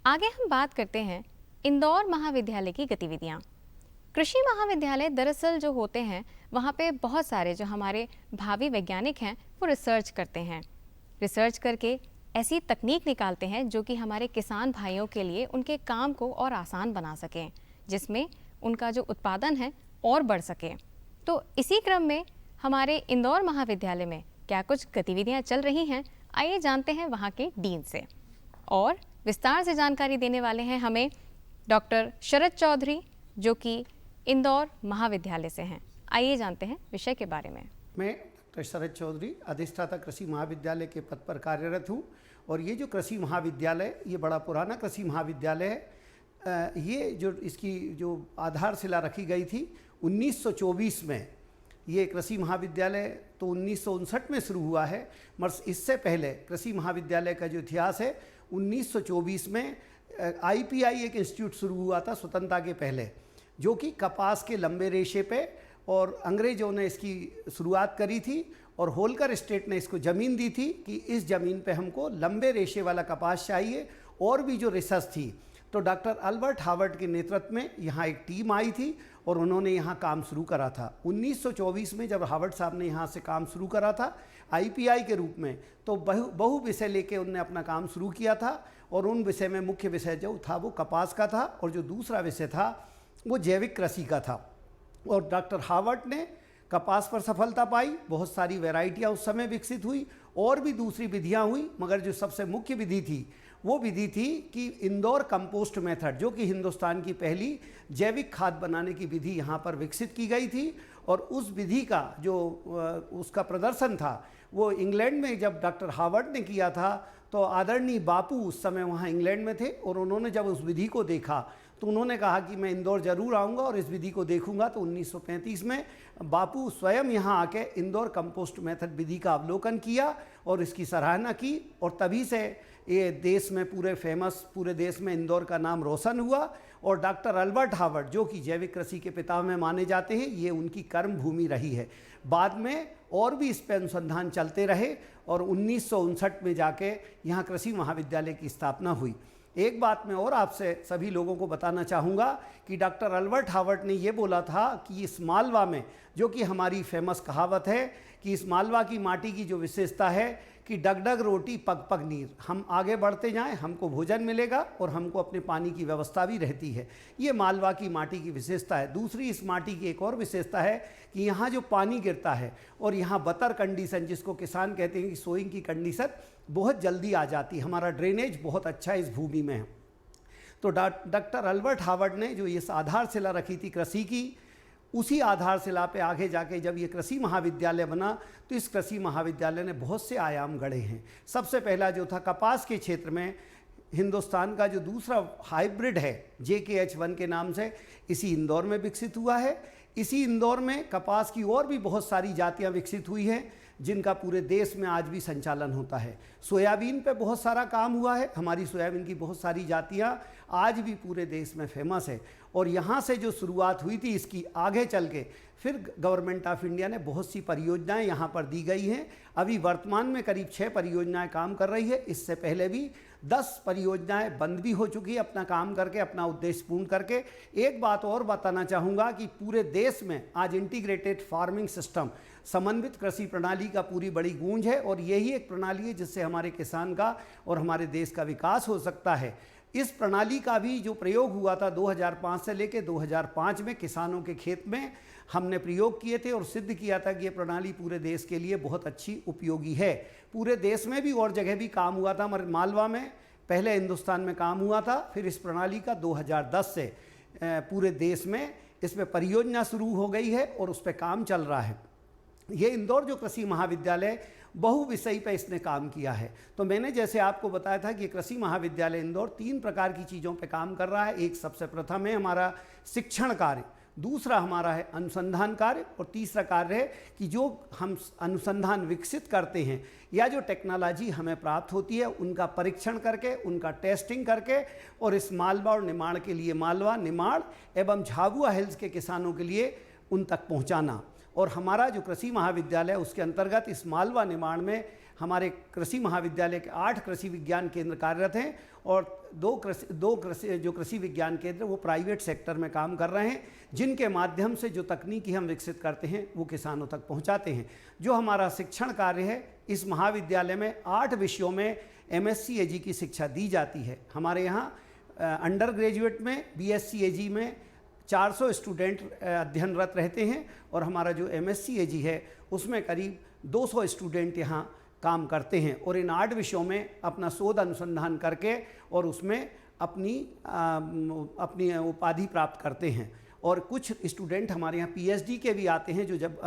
आगे हम बात करते हैं इंदौर महाविद्यालय की गतिविधियाँ। कृषि महाविद्यालय दरअसल जो होते हैं वहाँ पे बहुत सारे जो हमारे भावी वैज्ञानिक हैं वो रिसर्च करते हैं। रिसर्च करके ऐसी तकनीक निकालते हैं जो कि हमारे किसान भाइयों के लिए उनके काम को और आसान बना सकें, जिसमें उनका जो उत्पादन है और बढ़ सके। तो इसी क्रम में हमारे इंदौर महाविद्यालय में क्या कुछ गतिविधियां चल रही हैं, आइए जानते हैं वहाँ के डीन से। और विस्तार से जानकारी देने वाले हैं हमें डॉक्टर शरद चौधरी, जो कि इंदौर महाविद्यालय से हैं। आइए जानते हैं विषय के बारे में। मैं डॉक्टर शरद चौधरी अधिष्ठाता कृषि महाविद्यालय के पद पर कार्यरत हूँ। और ये जो कृषि महाविद्यालय, ये बड़ा पुराना कृषि महाविद्यालय है। ये जो इसकी जो आधारशिला रखी गई थी 1924 में, ये कृषि महाविद्यालय तो 1959 में शुरू हुआ है, मगर इससे पहले कृषि महाविद्यालय का जो इतिहास है 1924 में IPI एक इंस्टीट्यूट शुरू हुआ था स्वतंत्रता के पहले, जो कि कपास के लंबे रेशे पे, और अंग्रेज़ों ने इसकी शुरुआत करी थी और होलकर स्टेट ने इसको ज़मीन दी थी कि इस ज़मीन पे हमको लंबे रेशे वाला कपास चाहिए। और भी जो रिसर्च थी, तो डॉक्टर अल्बर्ट हार्वर्ड के नेतृत्व में यहाँ एक टीम आई थी और उन्होंने यहाँ काम शुरू करा था। 1924 में जब हार्वर्ड साहब ने यहाँ से काम शुरू करा था IPI के रूप में, तो बहु विषय लेके उनने अपना काम शुरू किया था। और उन विषय में मुख्य विषय जो था वो कपास का था, और जो दूसरा विषय था वो जैविक कृषि का था। और डॉक्टर हार्वर्ड ने कपास पर सफलता पाई, बहुत सारी वैरायटियाँ उस समय विकसित हुई, और भी दूसरी विधियाँ हुई, मगर जो सबसे मुख्य विधि थी वो विधि थी कि इंदौर कंपोस्ट मेथड, जो कि हिंदुस्तान की पहली जैविक खाद बनाने की विधि यहाँ पर विकसित की गई थी। और उस विधि का जो उसका प्रदर्शन था वो इंग्लैंड में जब डॉक्टर हार्वर्ड ने किया था, तो आदरणीय बापू उस समय वहाँ इंग्लैंड में थे, और उन्होंने जब उस विधि को देखा तो उन्होंने कहा कि मैं इंदौर ज़रूर आऊँगा और इस विधि को देखूंगा। तो 1935 में बापू स्वयं यहाँ आके इंदौर कंपोस्ट मेथड विधि का अवलोकन किया और इसकी सराहना की, और तभी से ये देश में पूरे फेमस, पूरे देश में इंदौर का नाम रोशन हुआ। और डॉक्टर अल्बर्ट हार्वर्ड जो कि जैविक कृषि के पिता में माने जाते हैं, ये उनकी कर्म भूमि रही है। बाद में और भी इस पर अनुसंधान चलते रहे और 1959 में जाके यहाँ कृषि महाविद्यालय की स्थापना हुई। एक बात मैं और आपसे सभी लोगों को बताना चाहूँगा कि डॉक्टर अल्बर्ट हार्वर्ड ने ये बोला था कि इस मालवा में, जो कि हमारी फेमस कहावत है कि इस मालवा की माटी की जो विशेषता है कि डगडग रोटी पग पग नीर, हम आगे बढ़ते जाएं हमको भोजन मिलेगा और हमको अपने पानी की व्यवस्था भी रहती है। ये मालवा की माटी की विशेषता है। दूसरी, इस माटी की एक और विशेषता है कि यहाँ जो पानी गिरता है और यहाँ बतर कंडीशन, जिसको किसान कहते हैं कि सोइंग की कंडीशन, बहुत जल्दी आ जाती है। हमारा ड्रेनेज बहुत अच्छा इस भूमि में है। तो डॉक्टर अल्बर्ट हार्वर्ड ने जो इस आधारशिला रखी थी कृषि की, उसी आधारशिला पे आगे जाके जब ये कृषि महाविद्यालय बना तो इस कृषि महाविद्यालय ने बहुत से आयाम गढ़े हैं। सबसे पहला जो था कपास के क्षेत्र में, हिंदुस्तान का जो दूसरा हाइब्रिड है JKH1 के नाम से, इसी इंदौर में विकसित हुआ है। इसी इंदौर में कपास की और भी बहुत सारी जातियां विकसित हुई हैं जिनका पूरे देश में आज भी संचालन होता है। सोयाबीन पे बहुत सारा काम हुआ है। हमारी सोयाबीन की बहुत सारी जातियां आज भी पूरे देश में फेमस है। और यहाँ से जो शुरुआत हुई थी इसकी, आगे चल के फिर गवर्नमेंट ऑफ इंडिया ने बहुत सी परियोजनाएं यहाँ पर दी गई हैं। अभी वर्तमान में करीब 6 परियोजनाएं काम कर रही है। इससे पहले भी 10 परियोजनाएं बंद भी हो चुकी है अपना काम करके, अपना उद्देश्य पूर्ण करके। एक बात और बताना चाहूँगा कि पूरे देश में आज इंटीग्रेटेड फार्मिंग सिस्टम, समन्वित कृषि प्रणाली का पूरी बड़ी गूंज है और यही एक प्रणाली है जिससे हमारे किसान का और हमारे देश का विकास हो सकता है। इस प्रणाली का भी जो प्रयोग हुआ था 2005 से लेकर 2005 में किसानों के खेत में हमने प्रयोग किए थे और सिद्ध किया था कि ये प्रणाली पूरे देश के लिए बहुत अच्छी उपयोगी है। पूरे देश में भी और जगह भी काम हुआ था। हमारे मालवा में पहले हिंदुस्तान में काम हुआ था, फिर इस प्रणाली का 2010 से पूरे देश में इसमें परियोजना शुरू हो गई है और उस पर काम चल रहा है। ये इंदौर जो कृषि महाविद्यालय बहुविषयी पे इसने काम किया है। तो मैंने जैसे आपको बताया था कि कृषि महाविद्यालय इंदौर 3 प्रकार की चीज़ों पे काम कर रहा है। एक सबसे प्रथम है हमारा शिक्षण कार्य, दूसरा हमारा है अनुसंधान कार्य और तीसरा कार्य है कि जो हम अनुसंधान विकसित करते हैं या जो टेक्नोलॉजी हमें प्राप्त होती है उनका परीक्षण करके, उनका टेस्टिंग करके और इस मालवा और निमाड़ के लिए, मालवा, निमाड़ एवं झाबुआ हिल्स के किसानों के लिए उन तक पहुँचाना। और हमारा जो कृषि महाविद्यालय है उसके अंतर्गत इस मालवा निमाड़ में हमारे कृषि महाविद्यालय के 8 कृषि विज्ञान केंद्र कार्यरत हैं और दो कृषि विज्ञान केंद्र वो प्राइवेट सेक्टर में काम कर रहे हैं, जिनके माध्यम से जो तकनीकी हम विकसित करते हैं वो किसानों तक पहुंचाते हैं। जो हमारा शिक्षण कार्य है, इस महाविद्यालय में 8 विषयों में MSc AG की शिक्षा दी जाती है। हमारे यहाँ अंडर ग्रेजुएट में BSc AG में 400 स्टूडेंट अध्ययनरत रहते हैं और हमारा जो MSc AG है उसमें करीब 200 स्टूडेंट यहाँ काम करते हैं और इन 8 विषयों में अपना शोध अनुसंधान करके और उसमें अपनी उपाधि प्राप्त करते हैं। और कुछ स्टूडेंट हमारे यहाँ PhD के भी आते हैं, जो जब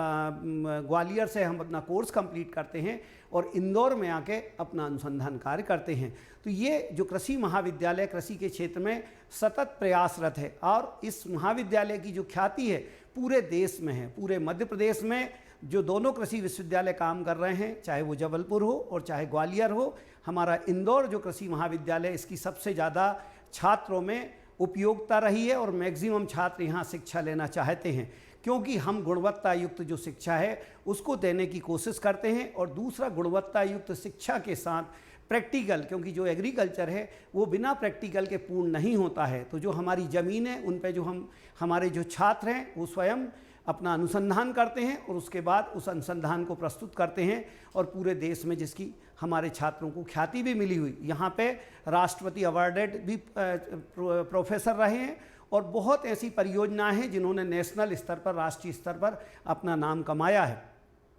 ग्वालियर से हम अपना कोर्स कंप्लीट करते हैं और इंदौर में आके अपना अनुसंधान कार्य करते हैं। तो ये जो कृषि महाविद्यालय कृषि के क्षेत्र में सतत प्रयासरत है और इस महाविद्यालय की जो ख्याति है पूरे देश में है। पूरे मध्य प्रदेश में जो दोनों कृषि विश्वविद्यालय काम कर रहे हैं, चाहे वो जबलपुर हो और चाहे ग्वालियर हो, हमारा इंदौर जो कृषि महाविद्यालय इसकी सबसे ज़्यादा छात्रों में उपयोगिता रही है और मैक्सिमम छात्र यहाँ शिक्षा लेना चाहते हैं, क्योंकि हम गुणवत्ता युक्त जो शिक्षा है उसको देने की कोशिश करते हैं। और दूसरा, गुणवत्ता युक्त शिक्षा के साथ प्रैक्टिकल, क्योंकि जो एग्रीकल्चर है वो बिना प्रैक्टिकल के पूर्ण नहीं होता है। तो जो हमारी ज़मीन है उन पे जो हमारे जो छात्र हैं वो स्वयं अपना अनुसंधान करते हैं और उसके बाद उस अनुसंधान को प्रस्तुत करते हैं और पूरे देश में जिसकी हमारे छात्रों को ख्याति भी मिली हुई। यहाँ पे राष्ट्रपति अवार्डेड भी प्रोफेसर रहे हैं और बहुत ऐसी परियोजनाएं हैं जिन्होंने नेशनल स्तर पर, राष्ट्रीय स्तर पर अपना नाम कमाया है।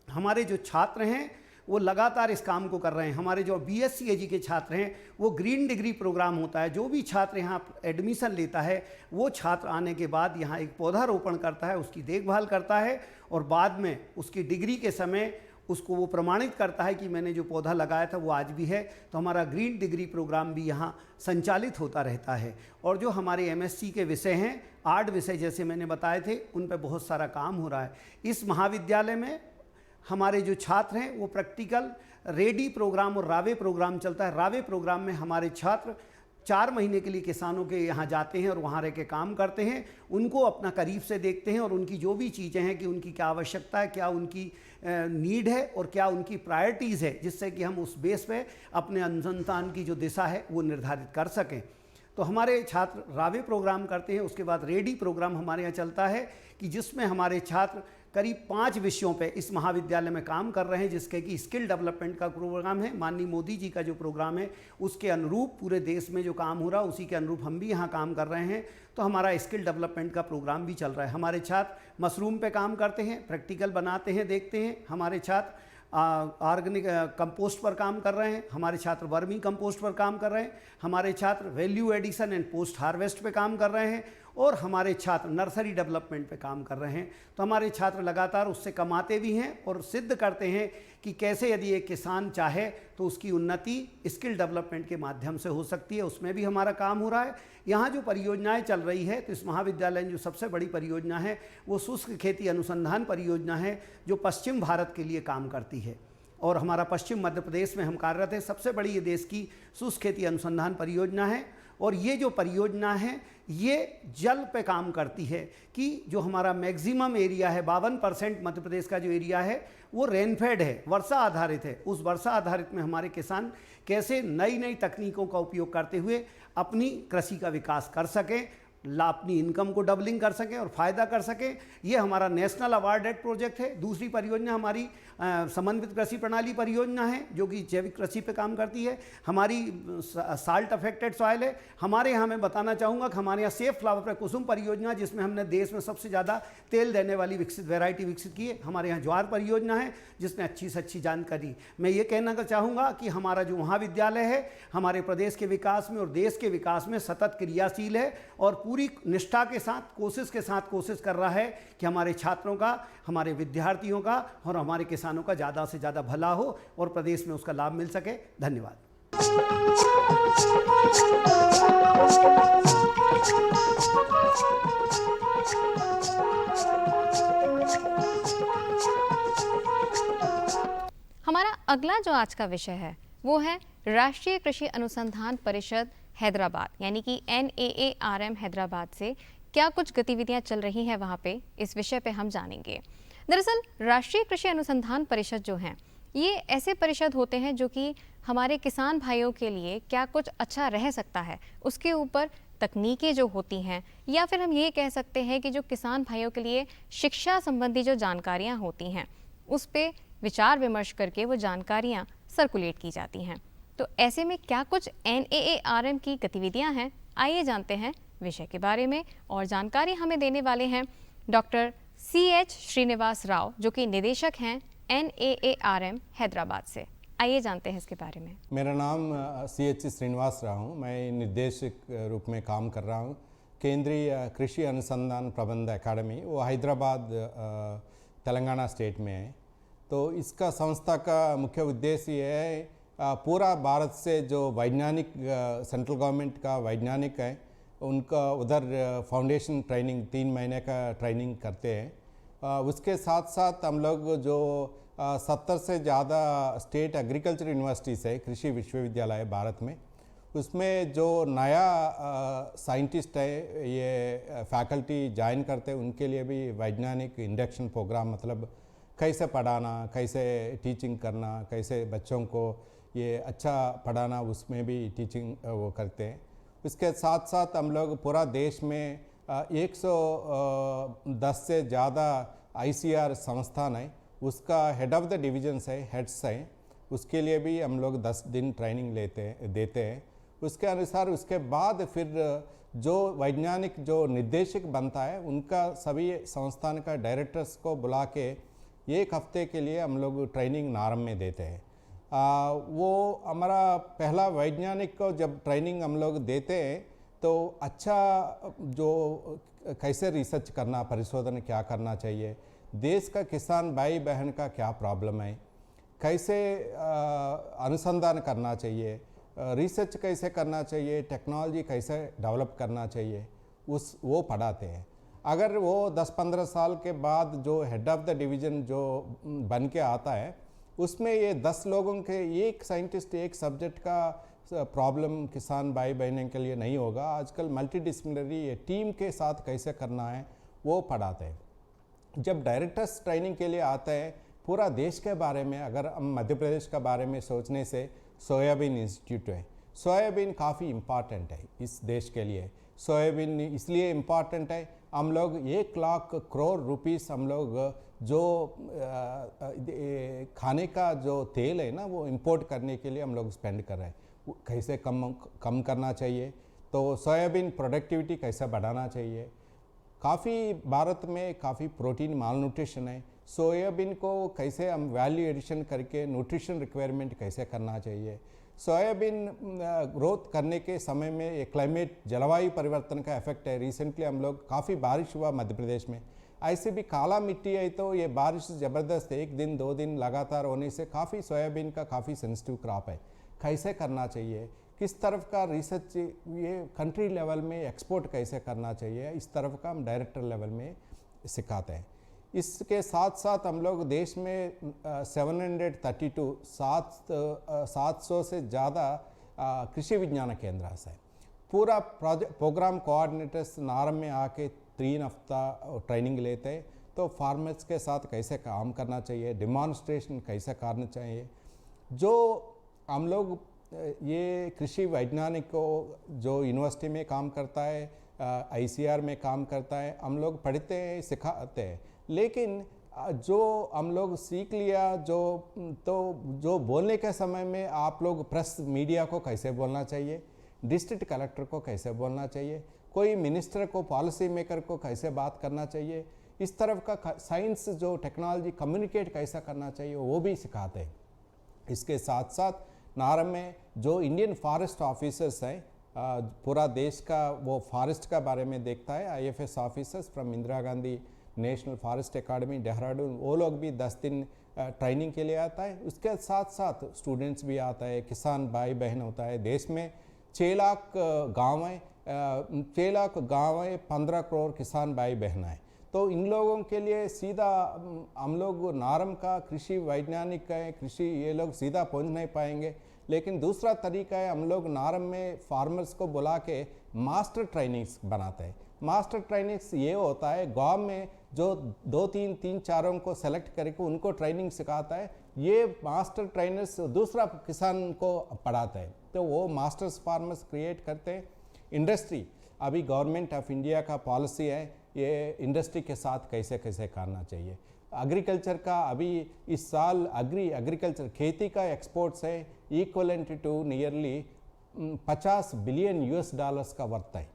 हमारे जो छात्र हैं वो लगातार इस काम को कर रहे हैं। हमारे जो BSc AG के छात्र हैं वो ग्रीन डिग्री प्रोग्राम होता है। जो भी छात्र यहाँ एडमिशन लेता है वो छात्र आने के बाद यहाँ एक पौधारोपण करता है, उसकी देखभाल करता है और बाद में उसकी डिग्री के समय उसको वो प्रमाणित करता है कि मैंने जो पौधा लगाया था वो आज भी है। तो हमारा ग्रीन डिग्री प्रोग्राम भी यहाँ संचालित होता रहता है। और जो हमारे MSc के विषय हैं, 8 विषय जैसे मैंने बताए थे, उन पर बहुत सारा काम हो रहा है। इस महाविद्यालय में हमारे जो छात्र हैं वो प्रैक्टिकल रेडी प्रोग्राम और रावे प्रोग्राम चलता है। रावे प्रोग्राम में हमारे छात्र 4 महीने के लिए किसानों के यहाँ जाते हैं और वहाँ रह के काम करते हैं, उनको अपना करीब से देखते हैं और उनकी जो भी चीज़ें हैं कि उनकी क्या आवश्यकता है, क्या उनकी नीड है और क्या उनकी प्रायोरिटीज़ है, जिससे कि हम उस बेस पे अपने अनुसंधान की जो दिशा है वो निर्धारित कर सकें। तो हमारे छात्र रावे प्रोग्राम करते हैं। उसके बाद रेडी प्रोग्राम हमारे यहाँ चलता है कि जिसमें हमारे छात्र करीब 5 विषयों पे इस महाविद्यालय में काम कर रहे हैं, जिसके कि स्किल डेवलपमेंट का प्रोग्राम है। माननीय मोदी जी का जो प्रोग्राम है उसके अनुरूप पूरे देश में जो काम हो रहा है उसी के अनुरूप हम भी यहाँ काम कर रहे हैं। तो हमारा स्किल डेवलपमेंट का प्रोग्राम भी चल रहा है। हमारे छात्र मशरूम पे काम करते हैं, प्रैक्टिकल बनाते हैं, देखते हैं। हमारे छात्र ऑर्गेनिक कंपोस्ट पर काम कर रहे हैं, हमारे छात्र वर्मी कंपोस्ट पर काम कर रहे हैं, हमारे छात्र value addition and post harvest पे काम कर रहे हैं और हमारे छात्र नर्सरी डेवलपमेंट पे काम कर रहे हैं। तो हमारे छात्र लगातार उससे कमाते भी हैं और सिद्ध करते हैं कि कैसे यदि एक किसान चाहे तो उसकी उन्नति स्किल डेवलपमेंट के माध्यम से हो सकती है। उसमें भी हमारा काम हो रहा है। यहाँ जो परियोजनाएं चल रही है तो इस महाविद्यालय में जो सबसे बड़ी परियोजना है वो शुष्क खेती अनुसंधान परियोजना है, जो पश्चिम भारत के लिए काम करती है। और हमारा पश्चिम मध्य प्रदेश में हम कार्यरत हैं। सबसे बड़ी ये देश की शुष्क खेती अनुसंधान परियोजना है और ये जो परियोजना है ये जल पे काम करती है कि जो हमारा मैक्सिमम एरिया है 52% मध्य प्रदेश का जो एरिया है वो रेनफेड है, वर्षा आधारित है। उस वर्षा आधारित में हमारे किसान कैसे नई नई तकनीकों का उपयोग करते हुए अपनी कृषि का विकास कर सकें, अपनी इनकम को डबलिंग कर सकें और फ़ायदा कर सकें। ये हमारा नेशनल अवार्डेड प्रोजेक्ट है। दूसरी परियोजना हमारी समन्वित कृषि प्रणाली परियोजना है जो कि जैविक कृषि पे काम करती है। हमारी साल्ट अफेक्टेड सॉइल है। हमारे यहाँ मैं बताना चाहूँगा कि हमारे यहाँ सेफ फ्लावर पे कुसुम परियोजना, जिसमें हमने देश में सबसे ज़्यादा तेल देने वाली वैरायटी विकसित की है। हमारे यहाँ ज्वार परियोजना है जिसने अच्छी से अच्छी जानकारी। मैं ये कहना चाहूँगा कि हमारा जो महाविद्यालय है हमारे प्रदेश के विकास में और देश के विकास में सतत क्रियाशील है और पूरी निष्ठा के साथ कोशिश कर रहा है कि हमारे छात्रों का, हमारे विद्यार्थियों का और हमारे किसानों का ज़्यादा से ज़्यादा भला हो और प्रदेश में उसका लाभ मिल सके। धन्यवाद। हमारा अगला जो आज का विषय है वो है राष्ट्रीय कृषि अनुसंधान परिषद हैदराबाद, यानी कि NAARM हैदराबाद से क्या कुछ गतिविधियां चल रही हैं वहाँ पे, इस विषय पे हम जानेंगे। दरअसल राष्ट्रीय कृषि अनुसंधान परिषद जो हैं ये ऐसे परिषद होते हैं जो कि हमारे किसान भाइयों के लिए क्या कुछ अच्छा रह सकता है उसके ऊपर तकनीकें जो होती हैं, या फिर हम ये कह सकते हैं कि जो किसान भाइयों के लिए शिक्षा संबंधी जो जानकारियाँ होती हैं उस पर विचार विमर्श करके वो जानकारियाँ सर्कुलेट की जाती हैं। तो ऐसे में क्या कुछ NAARM की गतिविधियां हैं, आइए जानते हैं विषय के बारे में। और जानकारी हमें देने वाले हैं डॉक्टर CH श्रीनिवास राव, जो कि निदेशक हैं NAARM हैदराबाद से। आइए जानते हैं इसके बारे में। मेरा नाम CH श्रीनिवास राव हूँ। मैं निदेशक रूप में काम कर रहा हूँ केंद्रीय कृषि अनुसंधान प्रबंध अकादमी, वो हैदराबाद तेलंगाना स्टेट में है। तो इसका संस्था का मुख्य उद्देश्य ये है पूरा भारत से जो वैज्ञानिक सेंट्रल गवर्नमेंट का वैज्ञानिक है उनका उधर फाउंडेशन ट्रेनिंग 3 महीने का ट्रेनिंग करते हैं। उसके साथ साथ हम लोग जो 70 से ज़्यादा स्टेट एग्रीकल्चर यूनिवर्सिटीज़ है, कृषि विश्वविद्यालय है भारत में, उसमें जो नया साइंटिस्ट है ये फैकल्टी ज्वाइन करते हैं, उनके लिए भी वैज्ञानिक इंडक्शन प्रोग्राम, मतलब कैसे पढ़ाना, कैसे टीचिंग करना, कैसे बच्चों को ये अच्छा पढ़ाना, उसमें भी टीचिंग वो करते हैं। उसके साथ साथ हम लोग पूरा देश में 110 से ज़्यादा ICR संस्थान है, उसका हेड ऑफ़ द डिविजन्स है, हेड्स हैं, उसके लिए भी हम लोग 10 दिन ट्रेनिंग देते हैं। उसके अनुसार उसके बाद फिर जो वैज्ञानिक जो निर्देशक बनता है उनका सभी संस्थान का डायरेक्टर्स को बुला के 1 हफ्ते के लिए हम लोग ट्रेनिंग नारम में देते हैं। वो हमारा पहला वैज्ञानिक को जब ट्रेनिंग हम लोग देते हैं तो अच्छा जो कैसे रिसर्च करना, परिशोधन क्या करना चाहिए, देश का किसान भाई बहन का क्या प्रॉब्लम है, कैसे अनुसंधान करना चाहिए, रिसर्च कैसे करना चाहिए, टेक्नोलॉजी कैसे डेवलप करना चाहिए, वो पढ़ाते हैं। अगर वो 10-15 साल के बाद जो हेड ऑफ द डिवीज़न जो बन के आता है, उसमें ये 10 लोगों के एक साइंटिस्ट एक सब्जेक्ट का प्रॉब्लम किसान भाई बहनों के लिए नहीं होगा। आजकल मल्टीडिसिप्लिनरी टीम के साथ कैसे करना है वो पढ़ाते हैं। जब डायरेक्टर्स ट्रेनिंग के लिए आते हैं, पूरा देश के बारे में अगर हम मध्य प्रदेश के बारे में सोचने से सोयाबीन इंस्टीट्यूट है। सोयाबीन काफ़ी इम्पॉर्टेंट है इस देश के लिए। सोयाबीन इसलिए इम्पॉर्टेंट है, हम लोग 1 लाख करोड़ रुपीस हम लोग जो खाने का जो तेल है ना वो इंपोर्ट करने के लिए हम लोग स्पेंड कर रहे हैं। कैसे कम करना चाहिए, तो सोयाबीन प्रोडक्टिविटी कैसे बढ़ाना चाहिए। काफ़ी भारत में काफ़ी प्रोटीन माल न्यूट्रिशन है, सोयाबीन को कैसे हम वैल्यू एडिशन करके न्यूट्रिशन रिक्वायरमेंट कैसे करना चाहिए। सोयाबीन ग्रोथ करने के समय में ये क्लाइमेट जलवायु परिवर्तन का इफेक्ट है। रिसेंटली हम लोग काफ़ी बारिश हुआ मध्य प्रदेश में, ऐसे भी काला मिट्टी है तो ये बारिश ज़बरदस्त 1 दिन 2 दिन लगातार होने से काफ़ी सोयाबीन का काफ़ी सेंसिटिव क्रॉप है। कैसे करना चाहिए, किस तरफ का रिसर्च ये कंट्री लेवल में एक्सपोर्ट कैसे करना चाहिए, इस तरफ का हम डायरेक्टर लेवल में सिखाते हैं। इसके साथ साथ हम लोग देश में 700 से ज़्यादा कृषि विज्ञान केंद्र है। पूरा प्रोग्राम कोऑर्डिनेटर्स नारम में आके 3 हफ्ता ट्रेनिंग लेते हैं, तो फार्मर्स के साथ कैसे काम करना चाहिए, डेमोन्स्ट्रेशन कैसे करना चाहिए। जो हम लोग ये कृषि वैज्ञानिक को जो यूनिवर्सिटी में काम करता है, ICR में काम करता है, हम लोग पढ़ते हैं सिखाते हैं, लेकिन जो हम लोग सीख लिया जो बोलने के समय में आप लोग प्रेस मीडिया को कैसे बोलना चाहिए, डिस्ट्रिक्ट कलेक्टर को कैसे बोलना चाहिए, कोई मिनिस्टर को पॉलिसी मेकर को कैसे बात करना चाहिए, इस तरफ का साइंस जो टेक्नोलॉजी कम्युनिकेट कैसा करना चाहिए वो भी सिखाते हैं। इसके साथ साथ नारम में जो इंडियन फॉरेस्ट ऑफिसर्स हैं, पूरा देश का वो फॉरेस्ट का बारे में देखता है, IFS officers from Indira Gandhi national forest academy Dehradun, वो लोग भी 10 दिन ट्रेनिंग के लिए आता है। उसके साथ साथ स्टूडेंट्स भी आता है, किसान भाई बहन होता है। देश में 6 लाख गाँव हैं, 6 लाख गाँव है, 15 करोड़ किसान भाई बहन हैं। तो इन लोगों के लिए सीधा हम लोग नारम का कृषि वैज्ञानिक है, कृषि ये लोग सीधा पहुंच नहीं पाएंगे, लेकिन दूसरा तरीका है हम लोग नारम में फार्मर्स को बुला के मास्टर ट्रेनिंग्स बनाते हैं। मास्टर ट्रेनिंग्स ये होता है गांव में जो 2-3-4 को सेलेक्ट करके उनको ट्रेनिंग सिखाता है, ये मास्टर ट्रेनर्स दूसरा किसान को पढ़ाते हैं, तो वो मास्टर्स फार्मर्स क्रिएट करते हैं। इंडस्ट्री, अभी गवर्नमेंट ऑफ इंडिया का पॉलिसी है ये इंडस्ट्री के साथ कैसे कैसे करना चाहिए। एग्रीकल्चर का अभी इस साल एग्रीकल्चर खेती का एक्सपोर्ट्स है इक्वलेंट टू नियरली $50 बिलियन का वर्थ है।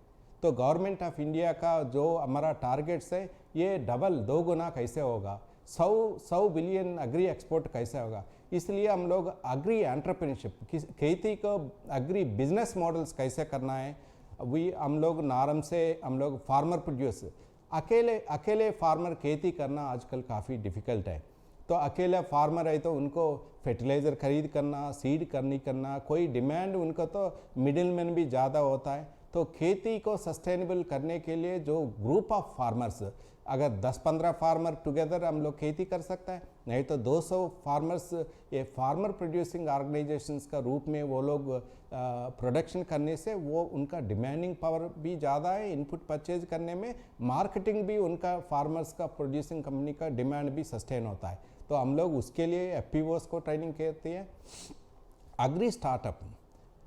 तो गवर्नमेंट ऑफ इंडिया का जो हमारा टारगेट्स है ये डबल 2 गुना कैसे होगा, 100 बिलियन एग्री एक्सपोर्ट कैसे होगा। इसलिए हम लोग एग्री एंटरप्रेन्योरशिप, खेती को एग्री बिजनेस मॉडल्स कैसे करना है, वही हम लोग नारम से हम लोग फार्मर प्रोड्यूस अकेले फार्मर खेती करना आजकल काफ़ी डिफ़िकल्ट है। तो अकेला फार्मर है तो उनको फर्टिलाइज़र खरीद करना, सीड करना, कोई डिमांड उनको तो मिडिल मैन भी ज़्यादा होता है। तो खेती को सस्टेनेबल करने के लिए जो ग्रुप ऑफ फार्मर्स, अगर 10-15 फार्मर टुगेदर हम लोग खेती कर सकते हैं, नहीं तो 200 फार्मर्स ये फार्मर प्रोड्यूसिंग ऑर्गेनाइजेशंस का रूप में वो लोग प्रोडक्शन करने से वो उनका डिमांडिंग पावर भी ज़्यादा है, इनपुट परचेज करने में, मार्केटिंग भी उनका फार्मर्स का प्रोड्यूसिंग कंपनी का डिमांड भी सस्टेन होता है। तो हम लोग उसके लिए FPOs को ट्रेनिंग करते हैं। एग्री स्टार्टअप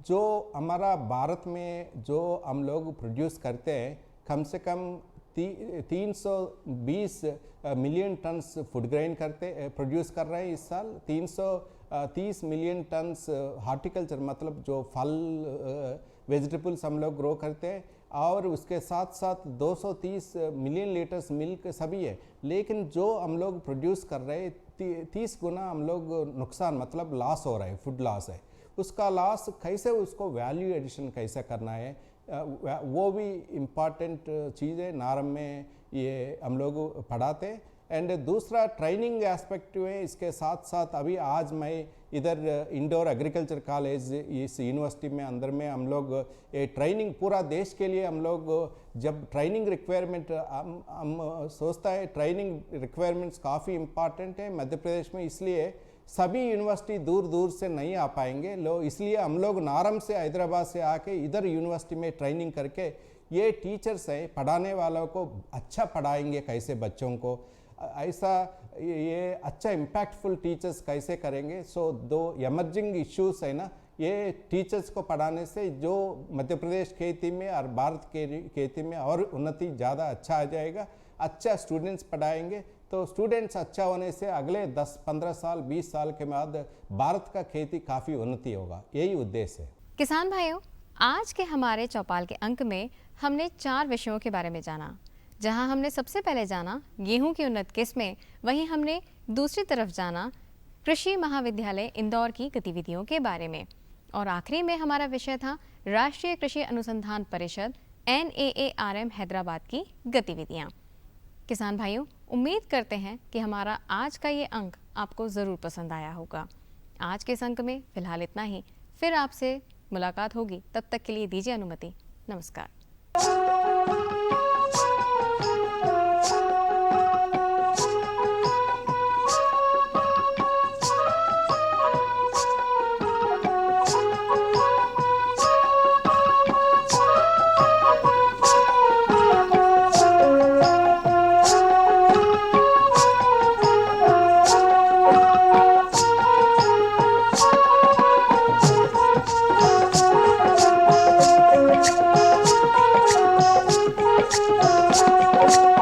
जो हमारा भारत में जो हम लोग प्रोड्यूस करते हैं, कम से कम 320 million turns food grain produce कर रहे हैं इस साल। 330 मिलियन टन्स हार्टिकल्चर मतलब जो फल वेजिटेबल्स हम लोग ग्रो करते हैं, और उसके साथ साथ 230 मिलियन लीटर्स मिल्क सभी है। लेकिन जो हम लोग प्रोड्यूस कर रहे हैं 30 गुना हम लोग नुकसान मतलब लॉस हो रहा है, फूड लॉस है। उसका लॉस कैसे, उसको वैल्यू एडिशन कैसे करना है, वो भी इम्पॉर्टेंट चीज़ है। नारम में ये हम लोग पढ़ाते। एंड दूसरा ट्रेनिंग एस्पेक्ट में इसके साथ साथ अभी आज मैं इधर इंडोर एग्रीकल्चर कॉलेज इस यूनिवर्सिटी में अंदर में हम लोग ये ट्रेनिंग पूरा देश के लिए हम लोग जब ट्रेनिंग रिक्वायरमेंट हम सोचता है ट्रेनिंग रिक्वायरमेंट्स काफ़ी इम्पॉर्टेंट है मध्य प्रदेश में, इसलिए सभी यूनिवर्सिटी दूर दूर से नहीं आ पाएंगे इसलिए हम लोग नारम से हैदराबाद से आके इधर यूनिवर्सिटी में ट्रेनिंग करके ये टीचर्स है पढ़ाने वालों को अच्छा पढ़ाएंगे कैसे बच्चों को ऐसा ये अच्छा इम्पैक्टफुल टीचर्स कैसे करेंगे। सो दो एमर्जिंग इश्यूज है ना, ये टीचर्स को पढ़ाने से जो मध्य प्रदेश खेती में और भारत के खेती में और उन्नति ज़्यादा अच्छा आ जाएगा। अच्छा स्टूडेंट्स पढ़ाएंगे तो स्टूडेंट्स अच्छा होने से अगले 10-15 साल 20 साल के बाद भारत का खेती काफ़ी उन्नति होगा, यही उद्देश्य है। किसान भाइयों, आज के हमारे चौपाल के अंक में हमने 4 विषयों के बारे में जाना। जहां हमने सबसे पहले जाना गेहूं की उन्नत किस्में, वहीं हमने दूसरी तरफ जाना कृषि महाविद्यालय इंदौर की गतिविधियों के बारे में, और आखिरी में हमारा विषय था राष्ट्रीय कृषि अनुसंधान परिषद NAARM हैदराबाद की गतिविधियां। किसान भाइयों, उम्मीद करते हैं कि हमारा आज का ये अंक आपको ज़रूर पसंद आया होगा। आज के इस अंक में फ़िलहाल इतना ही, फिर आपसे मुलाकात होगी, तब तक के लिए दीजिए अनुमति। नमस्कार। Thank you.